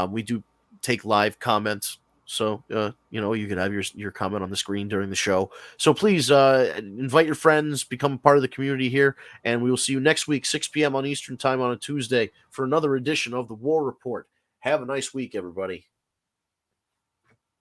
We do take live comments, so you can have your comment on the screen during the show. So please invite your friends, become part of the community here, and we will see you next week, 6 p.m. on Eastern Time on a Tuesday for another edition of the War Report. Have a nice week, everybody.